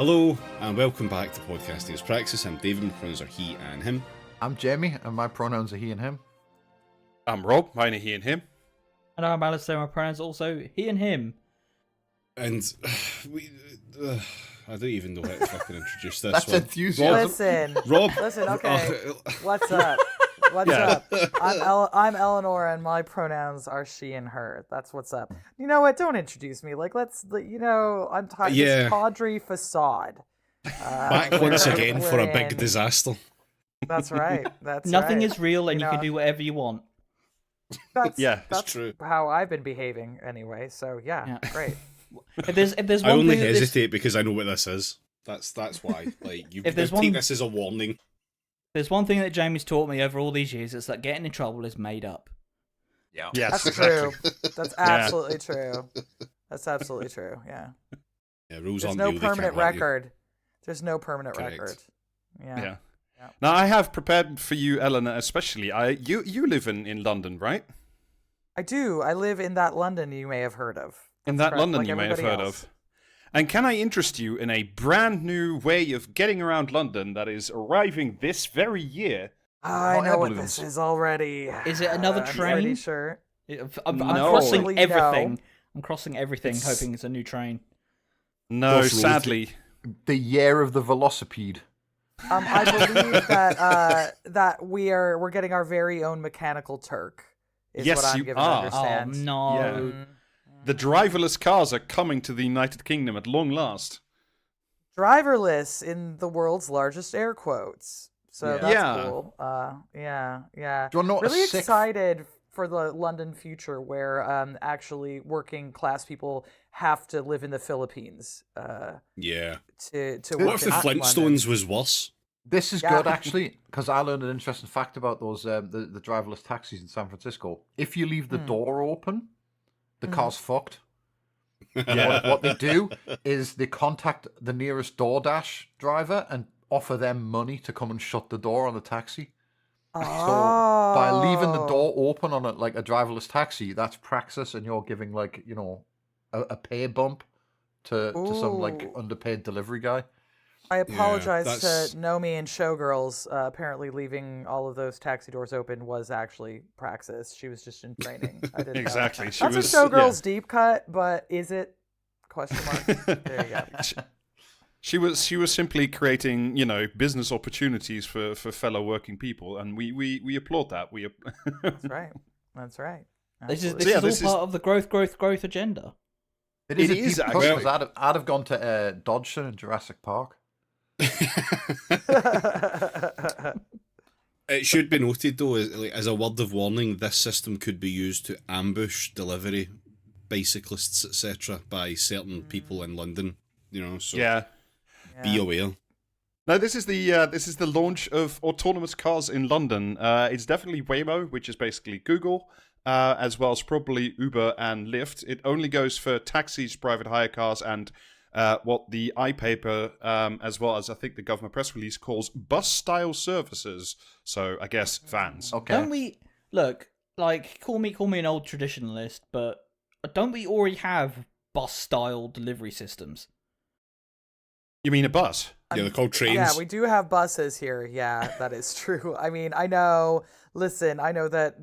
Hello, and welcome back to Podcast Days Praxis. I'm David, my pronouns are he and him. I'm Jamie, and my pronouns are he and him. I'm Rob, mine are he and him. And I'm Alistair, my pronouns also he and him. And I don't even know how to fucking introduce this That's one. enthusiasm. Listen, okay. What's up? What's up? I'm Eleanor, and my pronouns are she and her. That's what's up. You know what? Don't introduce me. I'm tired. Yeah. This tawdry facade. Back once again for a big disaster. That's right. Nothing is real, and you can do whatever you want. That's true. How I've been behaving anyway. So yeah. Great. If there's one I only thing hesitate because I know what this is. That's why. Like, you take this as a warning. There's one thing that Jamie's taught me over all these years, it's that getting in trouble is made up. Yeah. Yes, That's true. That's absolutely true. That's absolutely true. Yeah. Yeah, rules There's aren't no real, they can't permanent hurt you. record. There's no permanent Correct. record. Yeah. Now, I have prepared for you, Eleanor, especially. You live in London, right? I do. I live in that London you may have heard of. In that correct, London like you may have everybody heard else. of. And can I interest you in a brand new way of getting around London that is arriving this very year? I know what balloons. this is already. Is it another I'm train? pretty sure. I'm No. crossing everything. No. I'm crossing everything, hoping it's a new train. No, Off-road. sadly. The year of the velocipede. I believe that we're getting our very own mechanical Turk. Is Yes, what I'm you given are. to Oh understand. no! Yeah. The driverless cars are coming to the United Kingdom at long last. Driverless in the world's largest air quotes. So Yeah. that's Yeah. cool. Yeah. Do you want to know what Really a sick... excited for the London future, where actually working class people have to live in the Philippines. Yeah. To What work if the in Flintstones London. was worse? This is Yeah. good, actually, because I learned an interesting fact about those the driverless taxis in San Francisco. If you leave the door open, the car's fucked. What they do is they contact the nearest DoorDash driver and offer them money to come and shut the door on the taxi. So by leaving the door open on a driverless taxi, that's praxis, and you're giving a pay bump to some Ooh. underpaid delivery guy. I apologize that's- to Nomi and Showgirls. Apparently, leaving all of those taxi doors open was actually praxis. She was just in training. I didn't know. Exactly. That's a Showgirls deep cut, but is it? Question mark. There you go. She was simply creating, business opportunities for fellow working people, and we applaud that. That's right. That's right. This is Absolutely. this all is- part of the growth agenda. It is It a is deep actually. cut, 'cause I'd have gone to Dodgson and Jurassic Park. It should be noted, though, as a word of warning, this system could be used to ambush delivery bicyclists, etc., by certain people in London. So Yeah. be aware. No, this is the launch of autonomous cars in London. It's definitely Waymo, which is basically Google, as well as probably Uber and Lyft. It only goes for taxis, private hire cars, and what the iPaper, as well as I think the government press release, calls bus-style services. So I guess vans. Okay. Don't we look like call me an old traditionalist, but don't we already have bus-style delivery systems? You mean a bus? Yeah, they're called trains. Yeah, we do have buses here. Yeah, that is true. I mean, I know. Listen, I know that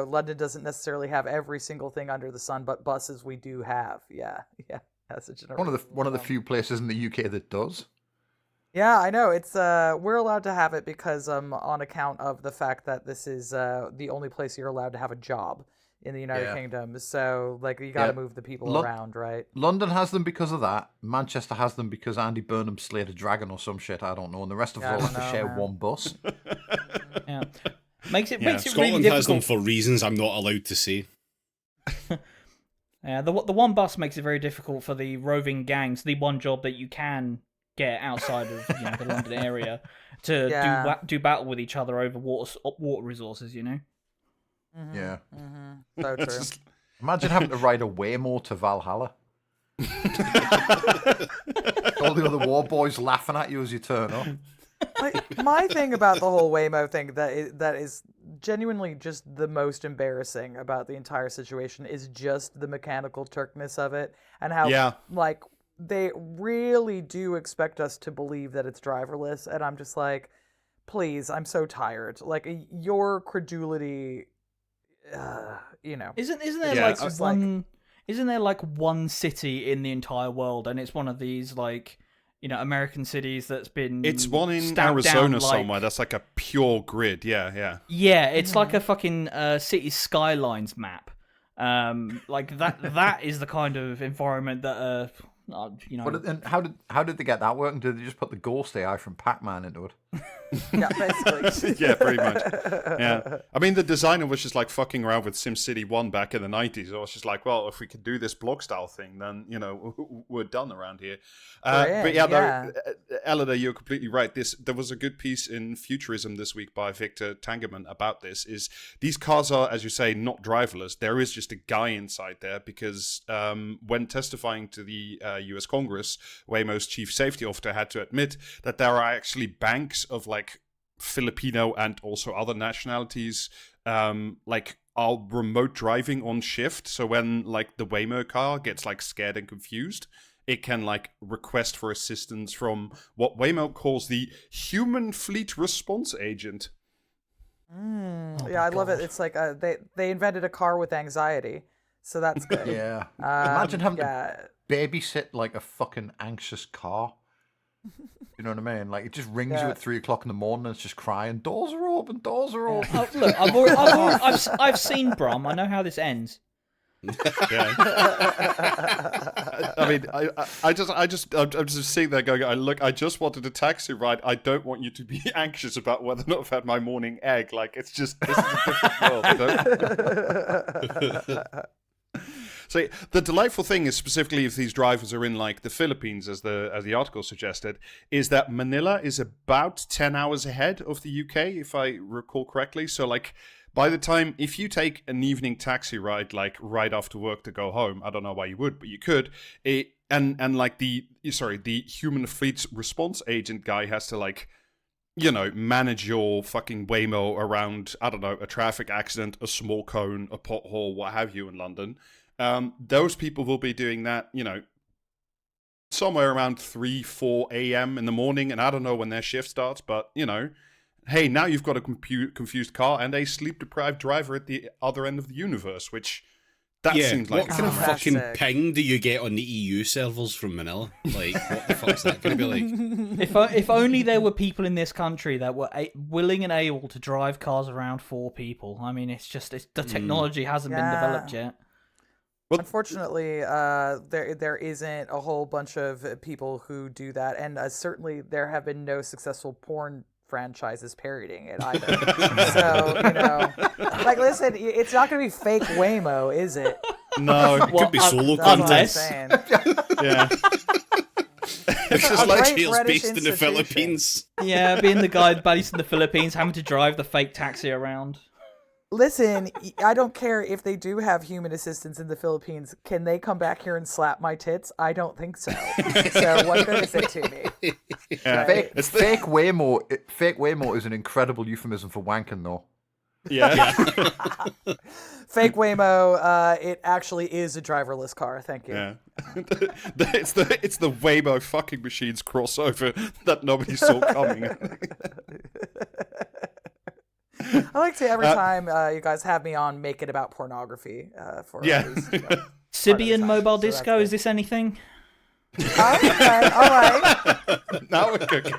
London doesn't necessarily have every single thing under the sun, but buses we do have. Yeah. As a general. One of the few places in the UK that does. Yeah, I know. It's we're allowed to have it because on account of the fact that this is the only place you're allowed to have a job in the United Kingdom. So you got to move the people around, right? London has them because of that. Manchester has them because Andy Burnham slayed a dragon or some shit. I don't know. And the rest of us all have to share one bus. Yeah, makes it Scotland really has them difficult. for reasons I'm not allowed to say. Yeah, the one bus makes it very difficult for the roving gangs. The one job that you can get outside of the London area to do battle with each other over water resources. Mm-hmm. Yeah. Mm-hmm. So true. Imagine having to ride a Waymo to Valhalla. All the other war boys laughing at you as you turn up. My thing about the whole Waymo thing that is genuinely just the most embarrassing about the entire situation is just the mechanical Turkness of it, and how they really do expect us to believe that it's driverless, and I'm just like, please, I'm so tired. Like, your credulity, you know. Isn't there isn't there like one city in the entire world, and it's one of these like, you know, American cities that's been It's one in stamped Arizona down, like, somewhere. That's like a pure grid. Yeah. Yeah, it's like a fucking city skylines map. Like that is the kind of environment that you know. And how did they get that working? Did they just put the Ghost AI from Pac-Man into it? Yeah, basically. Yeah, pretty much. Yeah. I mean, the designer was just like fucking around with SimCity 1 back in the 90s. I was just like, well, if we could do this block style thing, then, you know, we're done around here. But yeah, though, Eleanor, you're completely right. There was a good piece in Futurism this week by Victor Tangerman about this, is these cars are, as you say, not driverless. There is just a guy inside there because when testifying to the US Congress, Waymo's chief safety officer had to admit that there are actually banks of like Filipino and also other nationalities like are remote driving on shift. So when like the Waymo car gets like scared and confused, it can like request for assistance from what Waymo calls the human fleet response agent. Yeah, I love it. It's like they invented a car with anxiety, so that's good. Yeah. Imagine having to babysit like a fucking anxious car. You know what I mean? Like, it just rings you at 3 o'clock in the morning and it's just crying, doors are open, doors are open. Look, I've seen Brom. I know how this ends. Yeah. I mean, I'm just sitting there going, look, I just wanted a taxi ride. I don't want you to be anxious about whether or not I've had my morning egg. Like, it's just, this is a different world. So the delightful thing is, specifically if these drivers are in like the Philippines, as the article suggested, is that Manila is about 10 hours ahead of the UK, if I recall correctly. So like by the time, if you take an evening taxi ride, like right after work to go home, I don't know why you would, but you could, and like the human fleet response agent guy has to like, you know, manage your fucking Waymo around, I don't know, a traffic accident, a small cone, a pothole, what have you in London. Those people will be doing that, you know, somewhere around 3-4 a.m. in the morning, and I don't know when their shift starts, but, you know, hey, now you've got a confused car and a sleep-deprived driver at the other end of the universe, which that seems like... What kind of fucking ping do you get on the EU servers from Manila? Like, what the fuck's that going to be like? If only there were people in this country that were willing and able to drive cars around for people. I mean, the technology hasn't been developed yet. Well, unfortunately, there isn't a whole bunch of people who do that, and certainly there have been no successful porn franchises parodying it either. So, you know, like, listen, it's not going to be fake Waymo, is it? No, it could be solo content. Yeah. It's just like Jail's based in the Philippines. Yeah, being the guy based in the Philippines, having to drive the fake taxi around. Listen, I don't care if they do have human assistants in the Philippines. Can they come back here and slap my tits? I don't think so. So what good is it to me? Yeah. Fake Waymo is an incredible euphemism for wanking, though. Yeah. Fake Waymo, it actually is a driverless car. Thank you. Yeah. It's the Waymo fucking machines crossover that nobody saw coming. I like to every time you guys have me on, make it about pornography. For at least, Sibian Mobile Disco, is this anything? Okay, all right. Now we're cooking.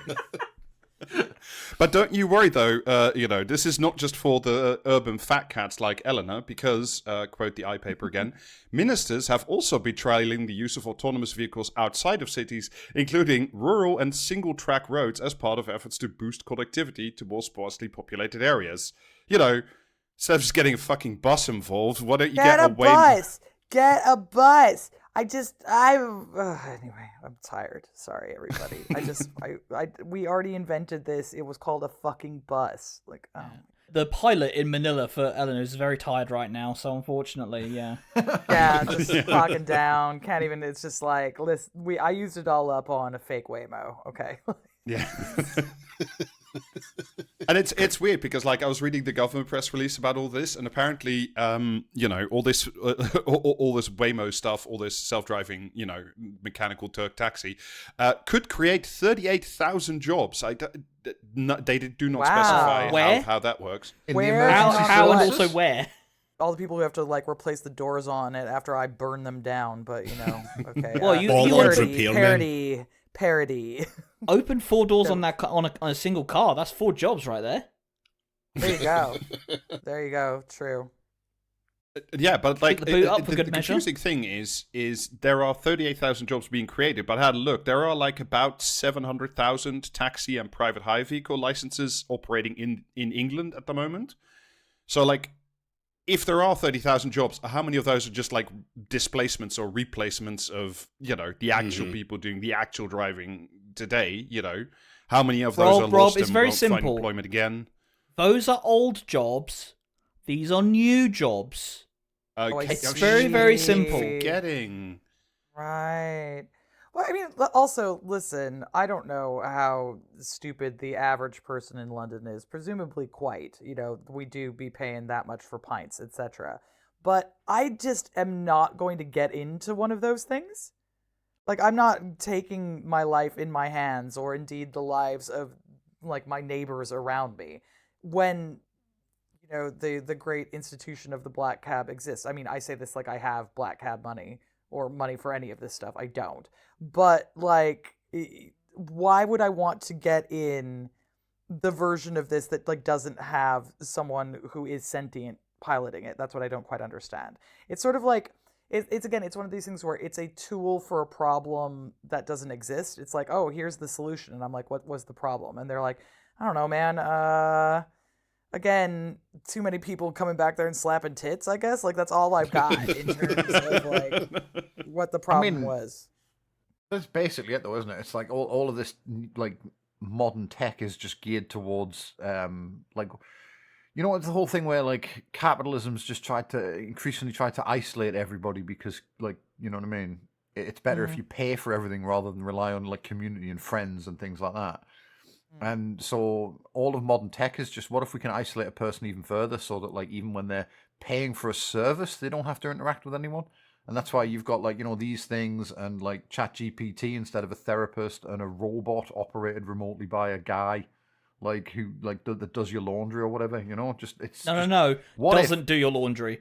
But don't you worry, though, you know, this is not just for the urban fat cats like Eleanor, because, quote the iPaper again, ministers have also been trialing the use of autonomous vehicles outside of cities, including rural and single-track roads as part of efforts to boost connectivity to more sparsely populated areas. You know, instead of just getting a fucking bus involved, why don't you get a bus? Get a bus! Anyway, I'm tired. Sorry, everybody. We already invented this. It was called a fucking bus. Like, oh. The pilot in Manila for Eleanor is very tired right now, so unfortunately, yeah. Yeah, just clocking down. Can't even, it's just like, listen, I used it all up on a fake Waymo, okay? Yeah. And it's weird because like I was reading the government press release about all this, and apparently, all this all this Waymo stuff, all this self-driving, mechanical Turk taxi, could create 38,000 jobs. They do not specify how that works. Where? How and also where? All the people who have to like replace the doors on it after I burn them down, but okay. Well, you parody. Open 4 doors on that on a single car. That's 4 jobs right there. There you go. There you go. True. Yeah, but like the confusing thing is there are 38,000 jobs being created, but I had a look. There are like about 700,000 taxi and private hire vehicle licenses operating in England at the moment. So like, if there are 30,000 jobs, how many of those are just like displacements or replacements of, the actual people doing the actual driving today, How many of those are lost it's and very won't find simple. employment again? Those are old jobs. These are new jobs. Okay. It's very, very simple. Forgetting. Right. Well, I mean, also, listen, I don't know how stupid the average person in London is. Presumably quite. We do be paying that much for pints, etc. But I just am not going to get into one of those things. Like, I'm not taking my life in my hands, or indeed the lives of, like, my neighbors around me, when, the great institution of the black cab exists. I mean, I say this like I have black cab money, or money for any of this stuff. I don't. But, like, why would I want to get in the version of this that, like, doesn't have someone who is sentient piloting it? That's what I don't quite understand. It's sort of like, it's one of these things where it's a tool for a problem that doesn't exist. It's like, oh, here's the solution. And I'm like, what was the problem? And they're like, I don't know, man. Again, too many people coming back there and slapping tits, I guess. Like, that's all I've got in terms of, like, what the problem was. That's basically it, though, isn't it? It's like all of this, like, modern tech is just geared towards, like, it's the whole thing where, like, capitalism's just increasingly tried to isolate everybody because, like, you know what I mean? It's better if you pay for everything rather than rely on, like, community and friends and things like that. And so all of modern tech is just, what if we can isolate a person even further so that, like, even when they're paying for a service, they don't have to interact with anyone? And that's why you've got, like, these things and, like, ChatGPT instead of a therapist, and a robot operated remotely by a guy, like, who, like, that does your laundry or whatever, just, it's... No. Doesn't do your laundry.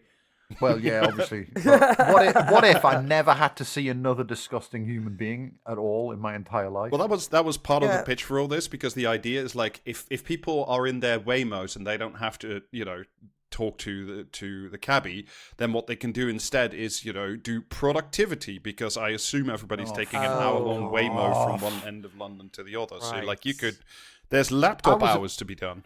Well, yeah, obviously. But what if I never had to see another disgusting human being at all in my entire life? Well, that was part of the pitch for all this, because the idea is, like, if people are in their Waymos and they don't have to, talk to the cabbie, then what they can do instead is, do productivity, because I assume everybody's taking an hour-long Waymo from one end of London to the other. Right. So, like, there's laptop hours to be done.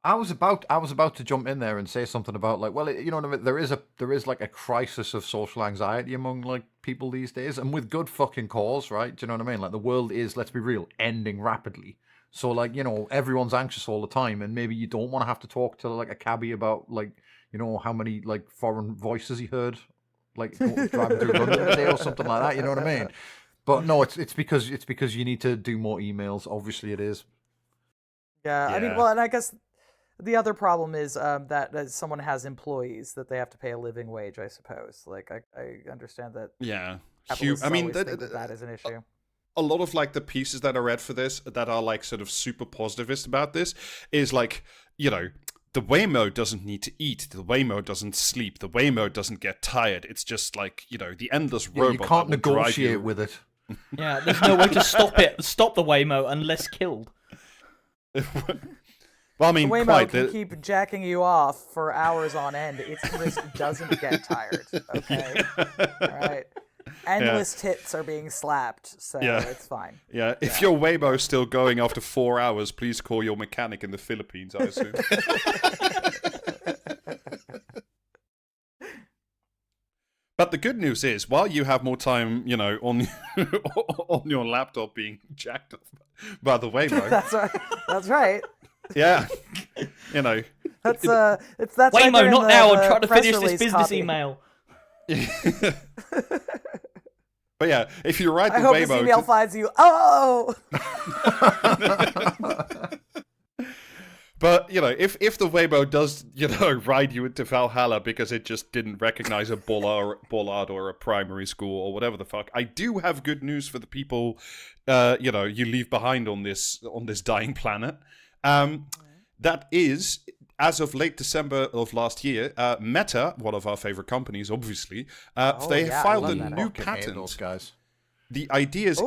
I was about to jump in there and say something about, like, well, what I mean? There is like a crisis of social anxiety among, like, people these days, and with good fucking cause, right? Do you know what I mean? Like, the world is, let's be real, ending rapidly. So, like, everyone's anxious all the time, and maybe you don't want to have to talk to, like, a cabbie about, like, how many, like, foreign voices he heard, like, driving through London today or something like that. You know what I mean? But no, it's because you need to do more emails. Obviously, it is. Yeah, I mean, well, and I guess the other problem is that someone has employees that they have to pay a living wage, I suppose. Like, I understand that. Yeah. I mean, that is an issue. A lot of, like, the pieces that I read for this that are, like, sort of super positivist about this is, like, the Waymo doesn't need to eat. The Waymo doesn't sleep. The Waymo doesn't get tired. It's just, like, the endless robot. You can't negotiate with it. Yeah, there's no way to stop the Waymo unless killed. Well, I mean, the Waymo can keep jacking you off for hours on end. It just doesn't get tired. Okay, all right. Endless tits are being slapped, so it's fine. Yeah, if your Waymo's still going after 4 hours, please call your mechanic in the Philippines, I assume. But the good news is, while you have more time, on your laptop being jacked off by the Waymo. That's right. Yeah, That's it's Waymo, right not now. I'm trying to finish this business email. But yeah, if you write the Waymo, Waymo, this email finds you. Oh. But, if the Weibo does, ride you into Valhalla because it just didn't recognize a bollard or a primary school or whatever the fuck, I do have good news for the people, you leave behind on this dying planet. That is, as of late December of last year, Meta, one of our favorite companies, obviously, they filed a new patent. Those guys. The idea is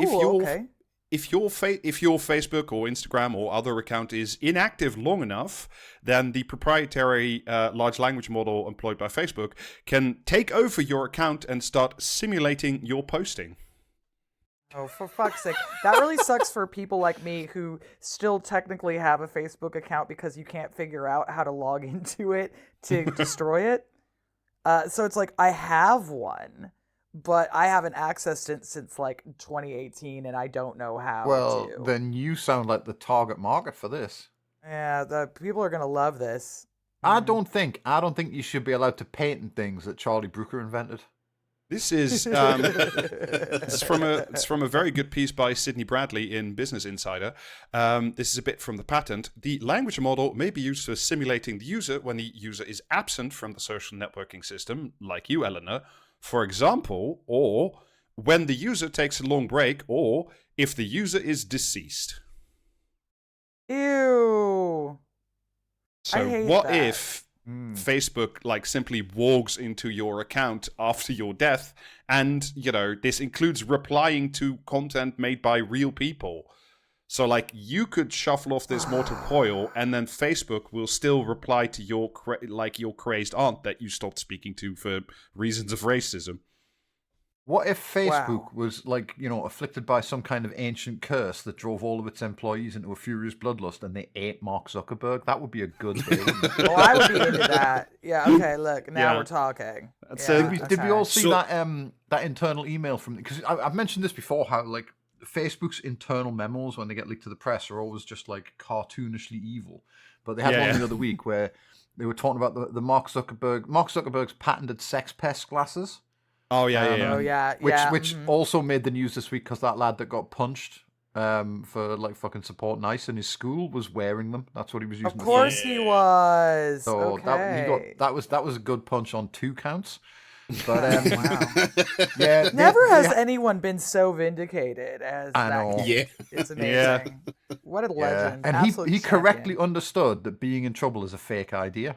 if your Facebook or Instagram or other account is inactive long enough, then the proprietary large language model employed by Facebook can take over your account and start simulating your posting. Oh, for fuck's sake. That really sucks for people like me who still technically have a Facebook account because you can't figure out how to log into it to destroy it. So it's like, I have one, but I haven't accessed it since like 2018 and I don't know how to. Well, then you sound like the target market for this. Yeah, the people are going to love this. I don't think you should be allowed to patent things that Charlie Brooker invented. This is it's from a very good piece by Sidney Bradley in Business Insider. This is a bit from the patent. The language model may be used for simulating the user when the user is absent from the social networking system, like you, Eleanor, for example, or when the user takes a long break, or if the user is deceased. Ew. So I hate what that. if Facebook simply walks into your account after your death, and this includes replying to content made by real people. So you could shuffle off this mortal coil, and then Facebook will still reply to your your crazed aunt that you stopped speaking to for reasons of racism. What if Facebook was afflicted by some kind of ancient curse that drove all of its employees into a furious bloodlust and they ate Mark Zuckerberg? That would be a good thing. Oh, I would be into that. Yeah, okay, look, now we're talking. Did we all see that internal email from... Because I've mentioned this before, how Facebook's internal memos when they get leaked to the press are always just cartoonishly evil. But they had one the other week where they were talking about the Mark Zuckerberg's patented sex pest glasses. Oh yeah. Oh yeah. Which also made the news this week because that lad that got punched for fucking support nice in his school was wearing them. That's what he was using. Of course he was. So that was a good punch on 2 counts. But wow. Never has anyone been so vindicated as I that know. kid. Yeah. It's amazing. What a legend. And he correctly understood that being in trouble is a fake idea.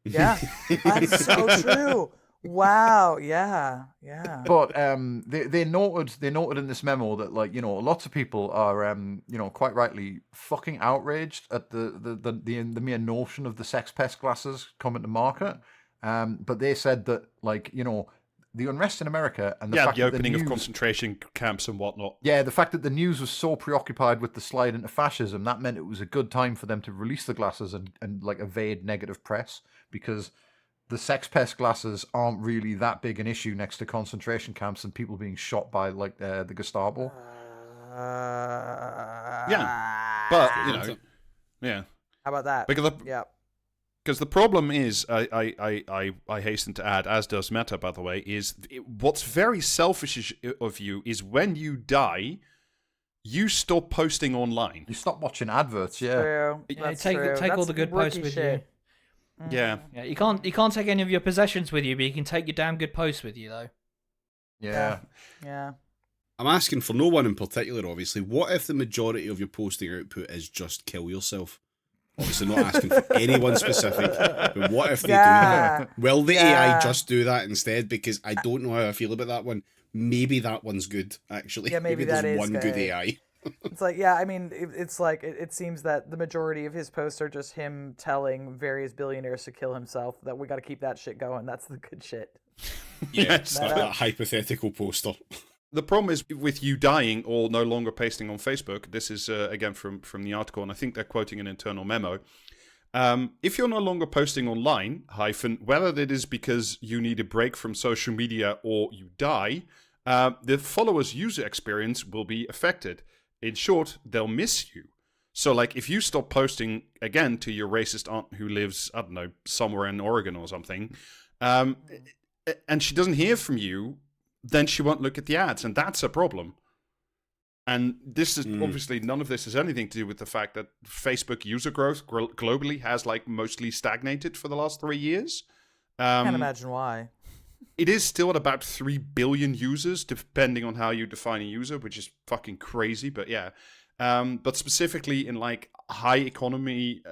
Yeah. That's so true. Wow, yeah. But they noted in this memo that lots of people are quite rightly fucking outraged at the mere notion of the sex pest glasses coming to market. But they said that the unrest in America and the fact the opening that the news, of concentration camps and whatnot. Yeah, the fact that the news was so preoccupied with the slide into fascism, that meant it was a good time for them to release the glasses and evade negative press, because the sex pest glasses aren't really that big an issue next to concentration camps and people being shot by the Gestapo. Yeah, but How about that? Because the problem is, I hasten to add, as does Meta, by the way, is what's very selfish of you is when you die, you stop posting online. You stop watching adverts. True. Take all the good posts with you. Yeah. You can't take any of your possessions with you, but you can take your damn good posts with you, though. Yeah. I'm asking for no one in particular, obviously. What if the majority of your posting output is just kill yourself? Obviously not asking for anyone specific, but what if they do that? Will the AI just do that instead? Because I don't know how I feel about that one. Maybe that one's good, actually. Yeah, maybe that there's is one good AI. It's it seems that the majority of his posts are just him telling various billionaires to kill himself, that we got to keep that shit going. That's the good shit. Yeah, it's that hypothetical poster. The problem is with you dying or no longer pasting on Facebook. This is, again, from the article, and I think they're quoting an internal memo. If you're no longer posting online, whether it is because you need a break from social media or you die, the follower's user experience will be affected. In short, they'll miss you. So, if you stop posting, again, to your racist aunt who lives, I don't know, somewhere in Oregon or something, and she doesn't hear from you, then she won't look at the ads, and that's a problem. And this is obviously none of this has anything to do with the fact that Facebook user growth globally has like mostly stagnated for the last 3 years. Can't imagine why. It is still at about 3 billion users, depending on how you define a user, which is fucking crazy. But yeah, but specifically in like high economy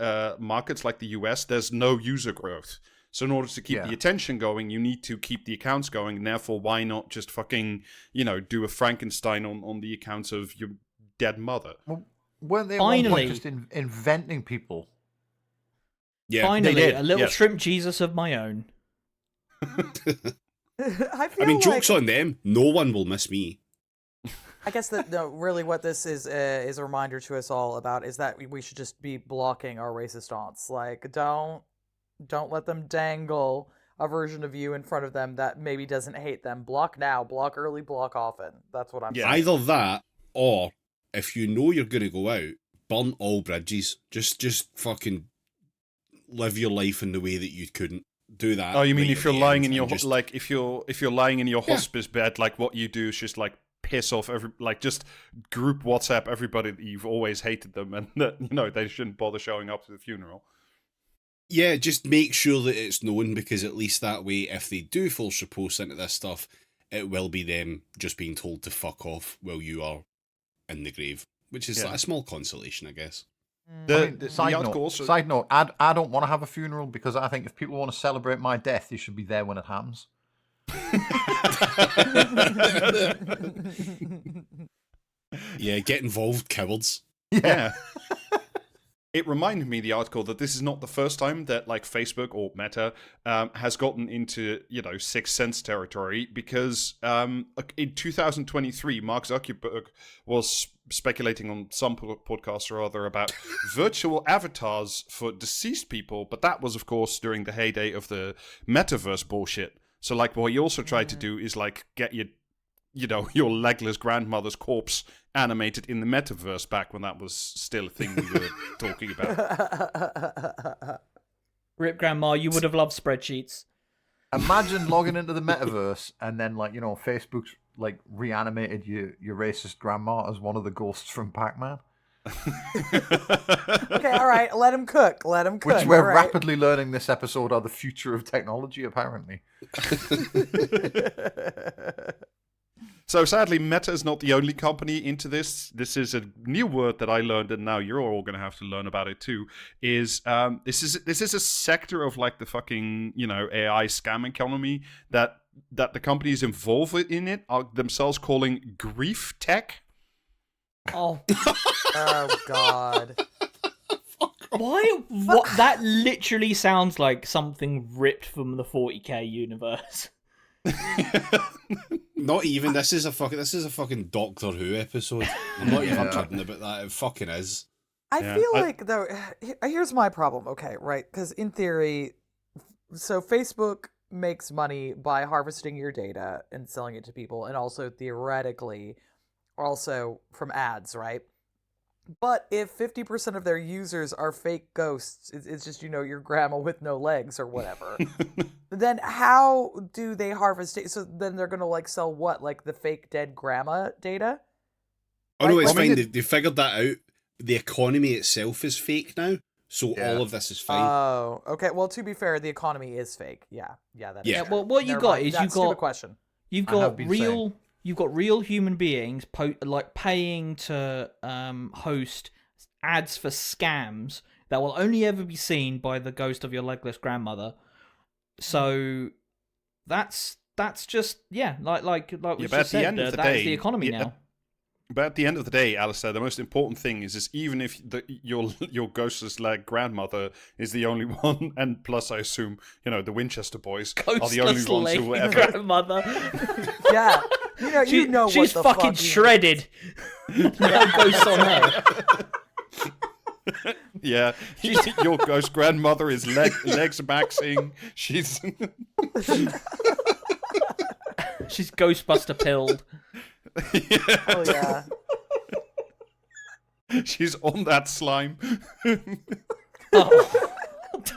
markets like the US, there's no user growth. So in order to keep the attention going, you need to keep the accounts going. And therefore, why not just fucking, do a Frankenstein on the accounts of your dead mother? Well, weren't they at one point just inventing people? Yeah, finally, a little shrimp Jesus of my own. I mean, joke's on them. No one will miss me. I guess that really what this is a reminder to us all about is that we should just be blocking our racist aunts. Like, don't let them dangle a version of you in front of them that maybe doesn't hate them. Block now, block early, block often. That's what I'm saying. Either that, or if you know you're going to go out, burn all bridges. Just fucking live your life in the way that you couldn't do that. Oh, you mean if you're lying in your if you're lying in your hospice bed, like what you do is just like piss off just group WhatsApp everybody that you've always hated them, and that they shouldn't bother showing up to the funeral. Yeah, just make sure that it's known, because at least that way, if they do false post into this stuff, it will be them just being told to fuck off while you are in the grave, which is like a small consolation, I guess. Side note, I don't want to have a funeral, because I think if people want to celebrate my death, they should be there when it happens. Yeah, get involved, cowards. Yeah. It reminded me, the article, that this is not the first time that like Facebook or Meta has gotten into, Sixth Sense territory, because in 2023, Mark Zuckerberg was speculating on some podcast or other about virtual avatars for deceased people, but that was, of course, during the heyday of the metaverse bullshit. So like what he also tried to do is like get your legless grandmother's corpse animated in the metaverse back when that was still a thing we were talking about. Rip Grandma, you would have loved spreadsheets. Imagine logging into the metaverse and then Facebook's like reanimated your racist grandma as one of the ghosts from Pac-Man. Okay, all right, let him cook. Which we're rapidly learning this episode are the future of technology, apparently. So sadly, Meta is not the only company into this. This is a new word that I learned, and now you're all going to have to learn about it too. This is a sector of like the fucking AI scam economy that the companies involved in it are themselves calling grief tech. Oh, oh God. Why? What? That literally sounds like something ripped from the 40K universe. Not even. This is a fucking Doctor Who episode. I'm not even kidding about that. It fucking is. I feel like though. Here's my problem. Okay, right? Because in theory, so Facebook makes money by harvesting your data and selling it to people, and also theoretically, also from ads, right? But if 50% of their users are fake ghosts, it's just, your grandma with no legs or whatever, then how do they harvest it? So then they're going to sell what? Like the fake dead grandma data? Oh, no, it's fine. They figured that out. The economy itself is fake now. So all of this is fine. Oh, okay. Well, to be fair, the economy is fake. Yeah, that is. Yeah, well, what you got is question. You've got real... You've got real human beings paying to host ads for scams that will only ever be seen by the ghost of your legless grandmother. So that's just like we just said. That's the economy now. But at the end of the day, Alistair, the most important thing is even if your ghostless leg grandmother is the only one, and plus I assume the Winchester boys are the only ones who will ever. Grandmother. Yeah. She's fucking shredded. No ghosts on her. Yeah, your ghost grandmother is legs maxing. She's Ghostbuster pilled. Yeah. Oh yeah. She's on that slime. Oh,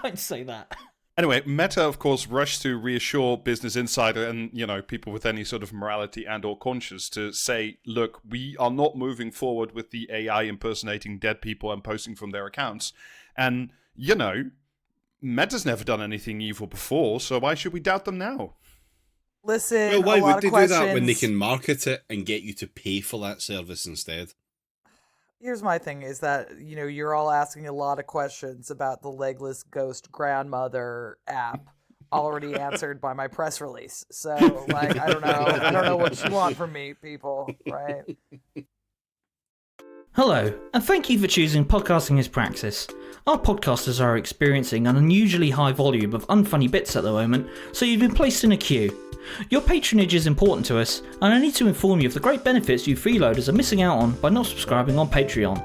don't say that. Anyway, Meta, of course, rushed to reassure Business Insider and, people with any sort of morality and or conscience to say, look, we are not moving forward with the AI impersonating dead people and posting from their accounts. And, Meta's never done anything evil before, so why should we doubt them now? Listen, well, why would they do that when they can market it and get you to pay for that service instead? Here's my thing is that, you're all asking a lot of questions about the Legless Ghost Grandmother app already answered by my press release. So, I don't know what you want from me, people, right? Hello, and thank you for choosing Podcasting is Praxis. Our podcasters are experiencing an unusually high volume of unfunny bits at the moment, so you've been placed in a queue. Your patronage is important to us, and I need to inform you of the great benefits you freeloaders are missing out on by not subscribing on Patreon.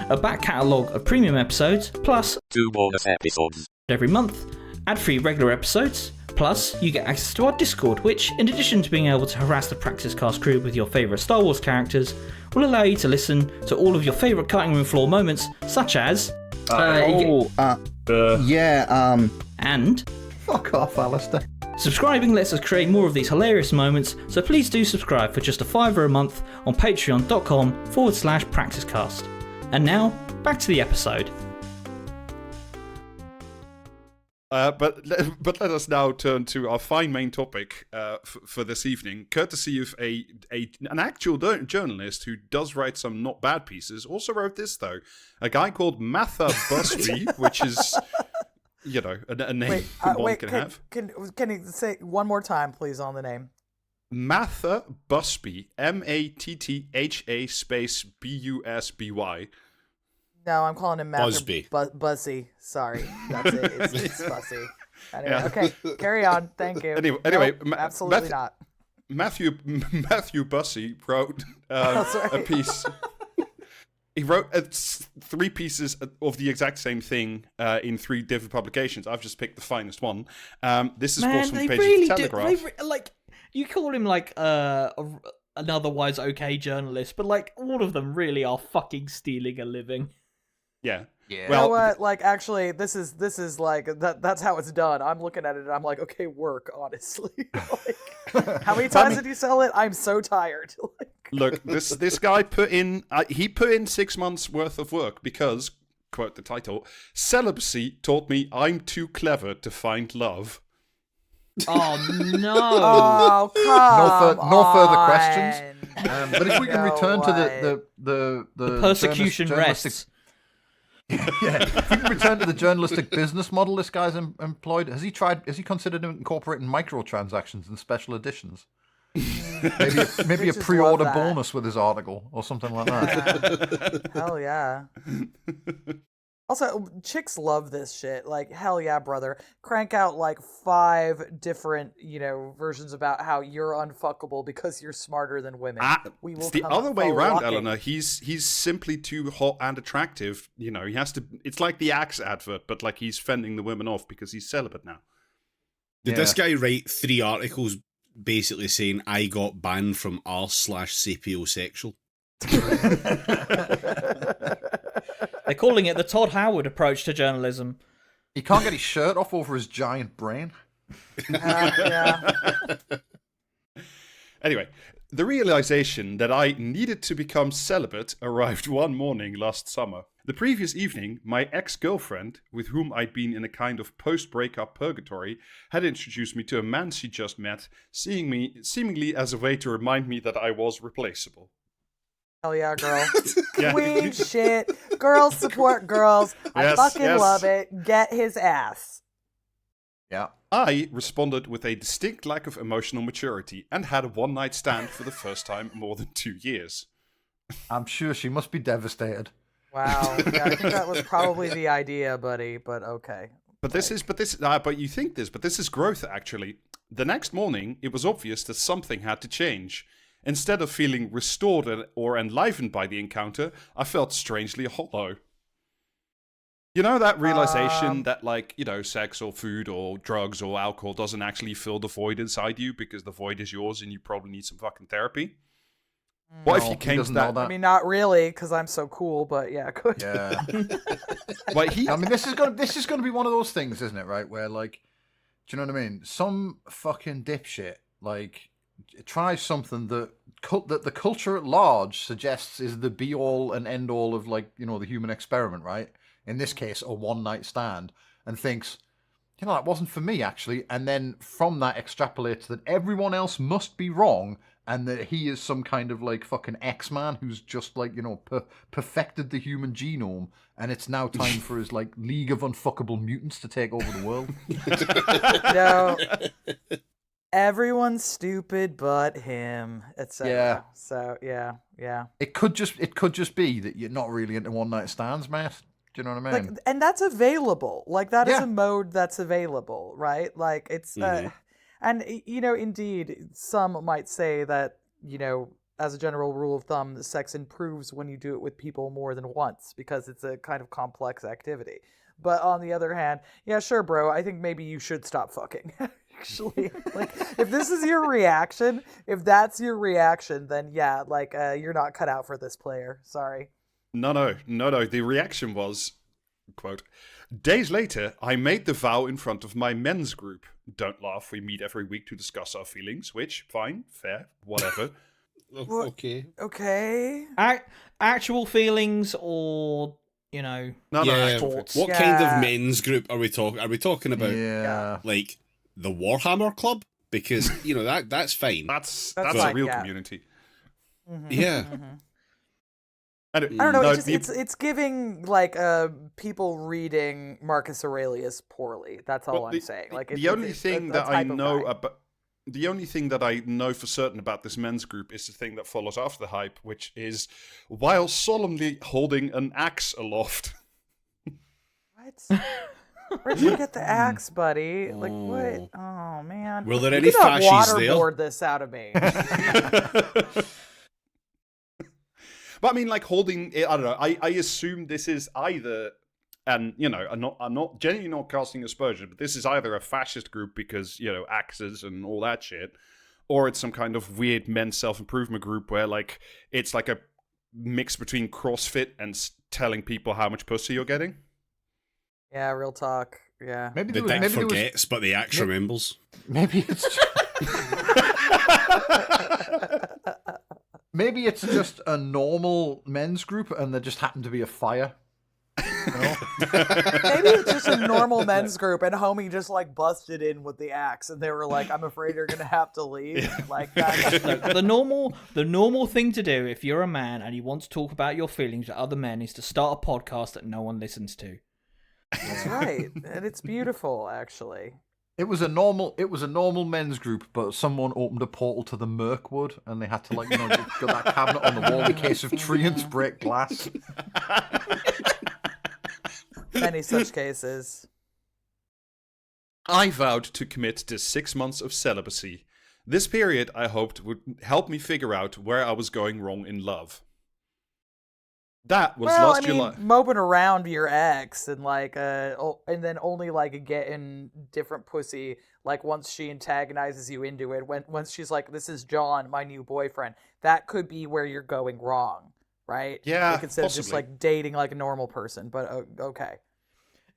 A back catalogue of premium episodes, plus 2 bonus episodes every month, ad-free regular episodes, plus you get access to our Discord, which, in addition to being able to harass the Praxis Cast crew with your favourite Star Wars characters, will allow you to listen to all of your favourite cutting room floor moments, such as... and... Fuck off, Alistair. Subscribing lets us create more of these hilarious moments, so please do subscribe for just $5 a month on patreon.com/praxiscast. And now, back to the episode. But let us now turn to our fine main topic for this evening, courtesy of an actual journalist who does write some not bad pieces. Also wrote this, though. A guy called Matha Busby, which is... a name one can have. Can you say one more time, please, on the name? Matha Busby, Mattha space Busby. No, I'm calling him Matha Busby. Buzzy. Sorry, that's it. It's Buzzy. Anyway, okay, carry on. Thank you. Anyway, nope, absolutely not. Matthew Busby wrote a piece. He wrote 3 pieces of the exact same thing in 3 different publications. I've just picked the finest one. This is from the page of the Telegraph. You call him an otherwise okay journalist, but all of them really are fucking stealing a living. Yeah. You know what? Actually, this is that's how it's done. I'm looking at it and I'm like, okay, work, honestly. How many times did you sell it? I'm so tired. Look, this guy put in 6 months worth of work because, quote the title, celibacy taught me I'm too clever to find love. Oh no! Oh come no further on. questions. But if we can return to the persecution rests. Yeah, if we can return to the journalistic business model this guy's employed, has he considered incorporating microtransactions in special editions? Maybe a pre-order bonus with his article or something like that. Yeah. Hell yeah. Also, chicks love this shit. Hell yeah, brother. Crank out 5 different, versions about how you're unfuckable because you're smarter than women. We will it's the other way around, Eleanor. He's simply too hot and attractive. He has to. It's like the Axe advert, but he's fending the women off because he's celibate now. Did this guy write 3 articles basically saying I got banned from r/sapiosexual? They're calling it the Todd Howard approach to journalism. He can't get his shirt off over his giant brain. Yeah. Anyway, the realization that I needed to become celibate arrived one morning last summer. The previous evening, my ex-girlfriend, with whom I'd been in a kind of post-breakup purgatory, had introduced me to a man she just met, seemingly as a way to remind me that I was replaceable. Hell yeah, girl. Yeah. Queen shit. Girls support girls. I fucking love it. Get his ass. Yeah. I responded with a distinct lack of emotional maturity and had a one-night stand for the first time in more than 2 years. I'm sure she must be devastated. Wow. Yeah, I think that was probably the idea, buddy, but okay. But this is growth, actually. The next morning, it was obvious that something had to change. Instead of feeling restored or enlivened by the encounter, I felt strangely hollow. You know that realization that, sex or food or drugs or alcohol doesn't actually fill the void inside you because the void is yours and you probably need some fucking therapy? What if you came to that? I mean, not really, because I'm so cool, but yeah, good. Yeah. I mean, this is going to be one of those things, isn't it? Right, where Do you know what I mean? Some fucking dipshit like tries something that the culture at large suggests is the be all and end all of like the human experiment, right? In this case, a one night stand, and thinks, that wasn't for me actually, and then from that extrapolates that everyone else must be wrong, and that he is some kind of like fucking X-Man who's just like perfected the human genome, and it's now time for his like League of Unfuckable Mutants to take over the world. No. Everyone's stupid but him, etc. Yeah. So yeah. It could just be that you're not really into one night stands, mate. Do you know what I mean? Like, and that's available. Like that is a mode that's available, right? Like it's and indeed, some might say that as a general rule of thumb, sex improves when you do it with people more than once because it's a kind of complex activity. But on the other hand, yeah, sure, bro. I think maybe you should stop fucking. Actually, like if this is your reaction, if that's your reaction, then yeah, like you're not cut out for this player. Sorry. No. The reaction was, quote, "Days later, I made the vow in front of my men's group. Don't laugh, we meet every week to discuss our feelings," which, fine, fair, whatever. Okay. Okay. Actual feelings or, No, thoughts. What kind of men's group are we talking? Are we talking about like the Warhammer Club? Because that's fine. That's fine, a real community. Mm-hmm, yeah. mm-hmm. I don't know. It's giving like people reading Marcus Aurelius poorly. That's all I'm saying. Like the only thing that I know for certain about this men's group is the thing that follows after the hype, which is while solemnly holding an axe aloft. What? Where'd you get the axe, buddy? Like what? Oh man. Were there any fascists there? Waterboard this out of me. But I mean, like holding, I don't know. I assume this is either, and I'm not genuinely not casting aspersion, but this is either a fascist group because axes and all that shit, or it's some kind of weird men's self-improvement group where like it's like a mix between CrossFit and telling people how much pussy you're getting. Yeah, real talk. Yeah. The dick forgets, but the axe remembers. Maybe it's. Maybe it's just a normal men's group and there just happened to be a fire. Maybe it's just a normal men's group and homie just like busted in with the axe and they were like, "I'm afraid you're gonna have to leave." Like that. Look, the normal thing to do if you're a man and you want to talk about your feelings with other men is to start a podcast that no one listens to. That's right. And it's beautiful, actually. It was a normal men's group, but someone opened a portal to the Mirkwood, and they had to got that cabinet on the wall in case of treants break glass. Many such cases. I vowed to commit to 6 months of celibacy. This period, I hoped, would help me figure out where I was going wrong in love. That was last July. Moping around your ex and like and then only like getting different pussy like once she antagonizes you into it. Once she's like, "This is John, my new boyfriend," that could be where you're going wrong, right? Yeah, like, instead of just like dating like a normal person. But okay.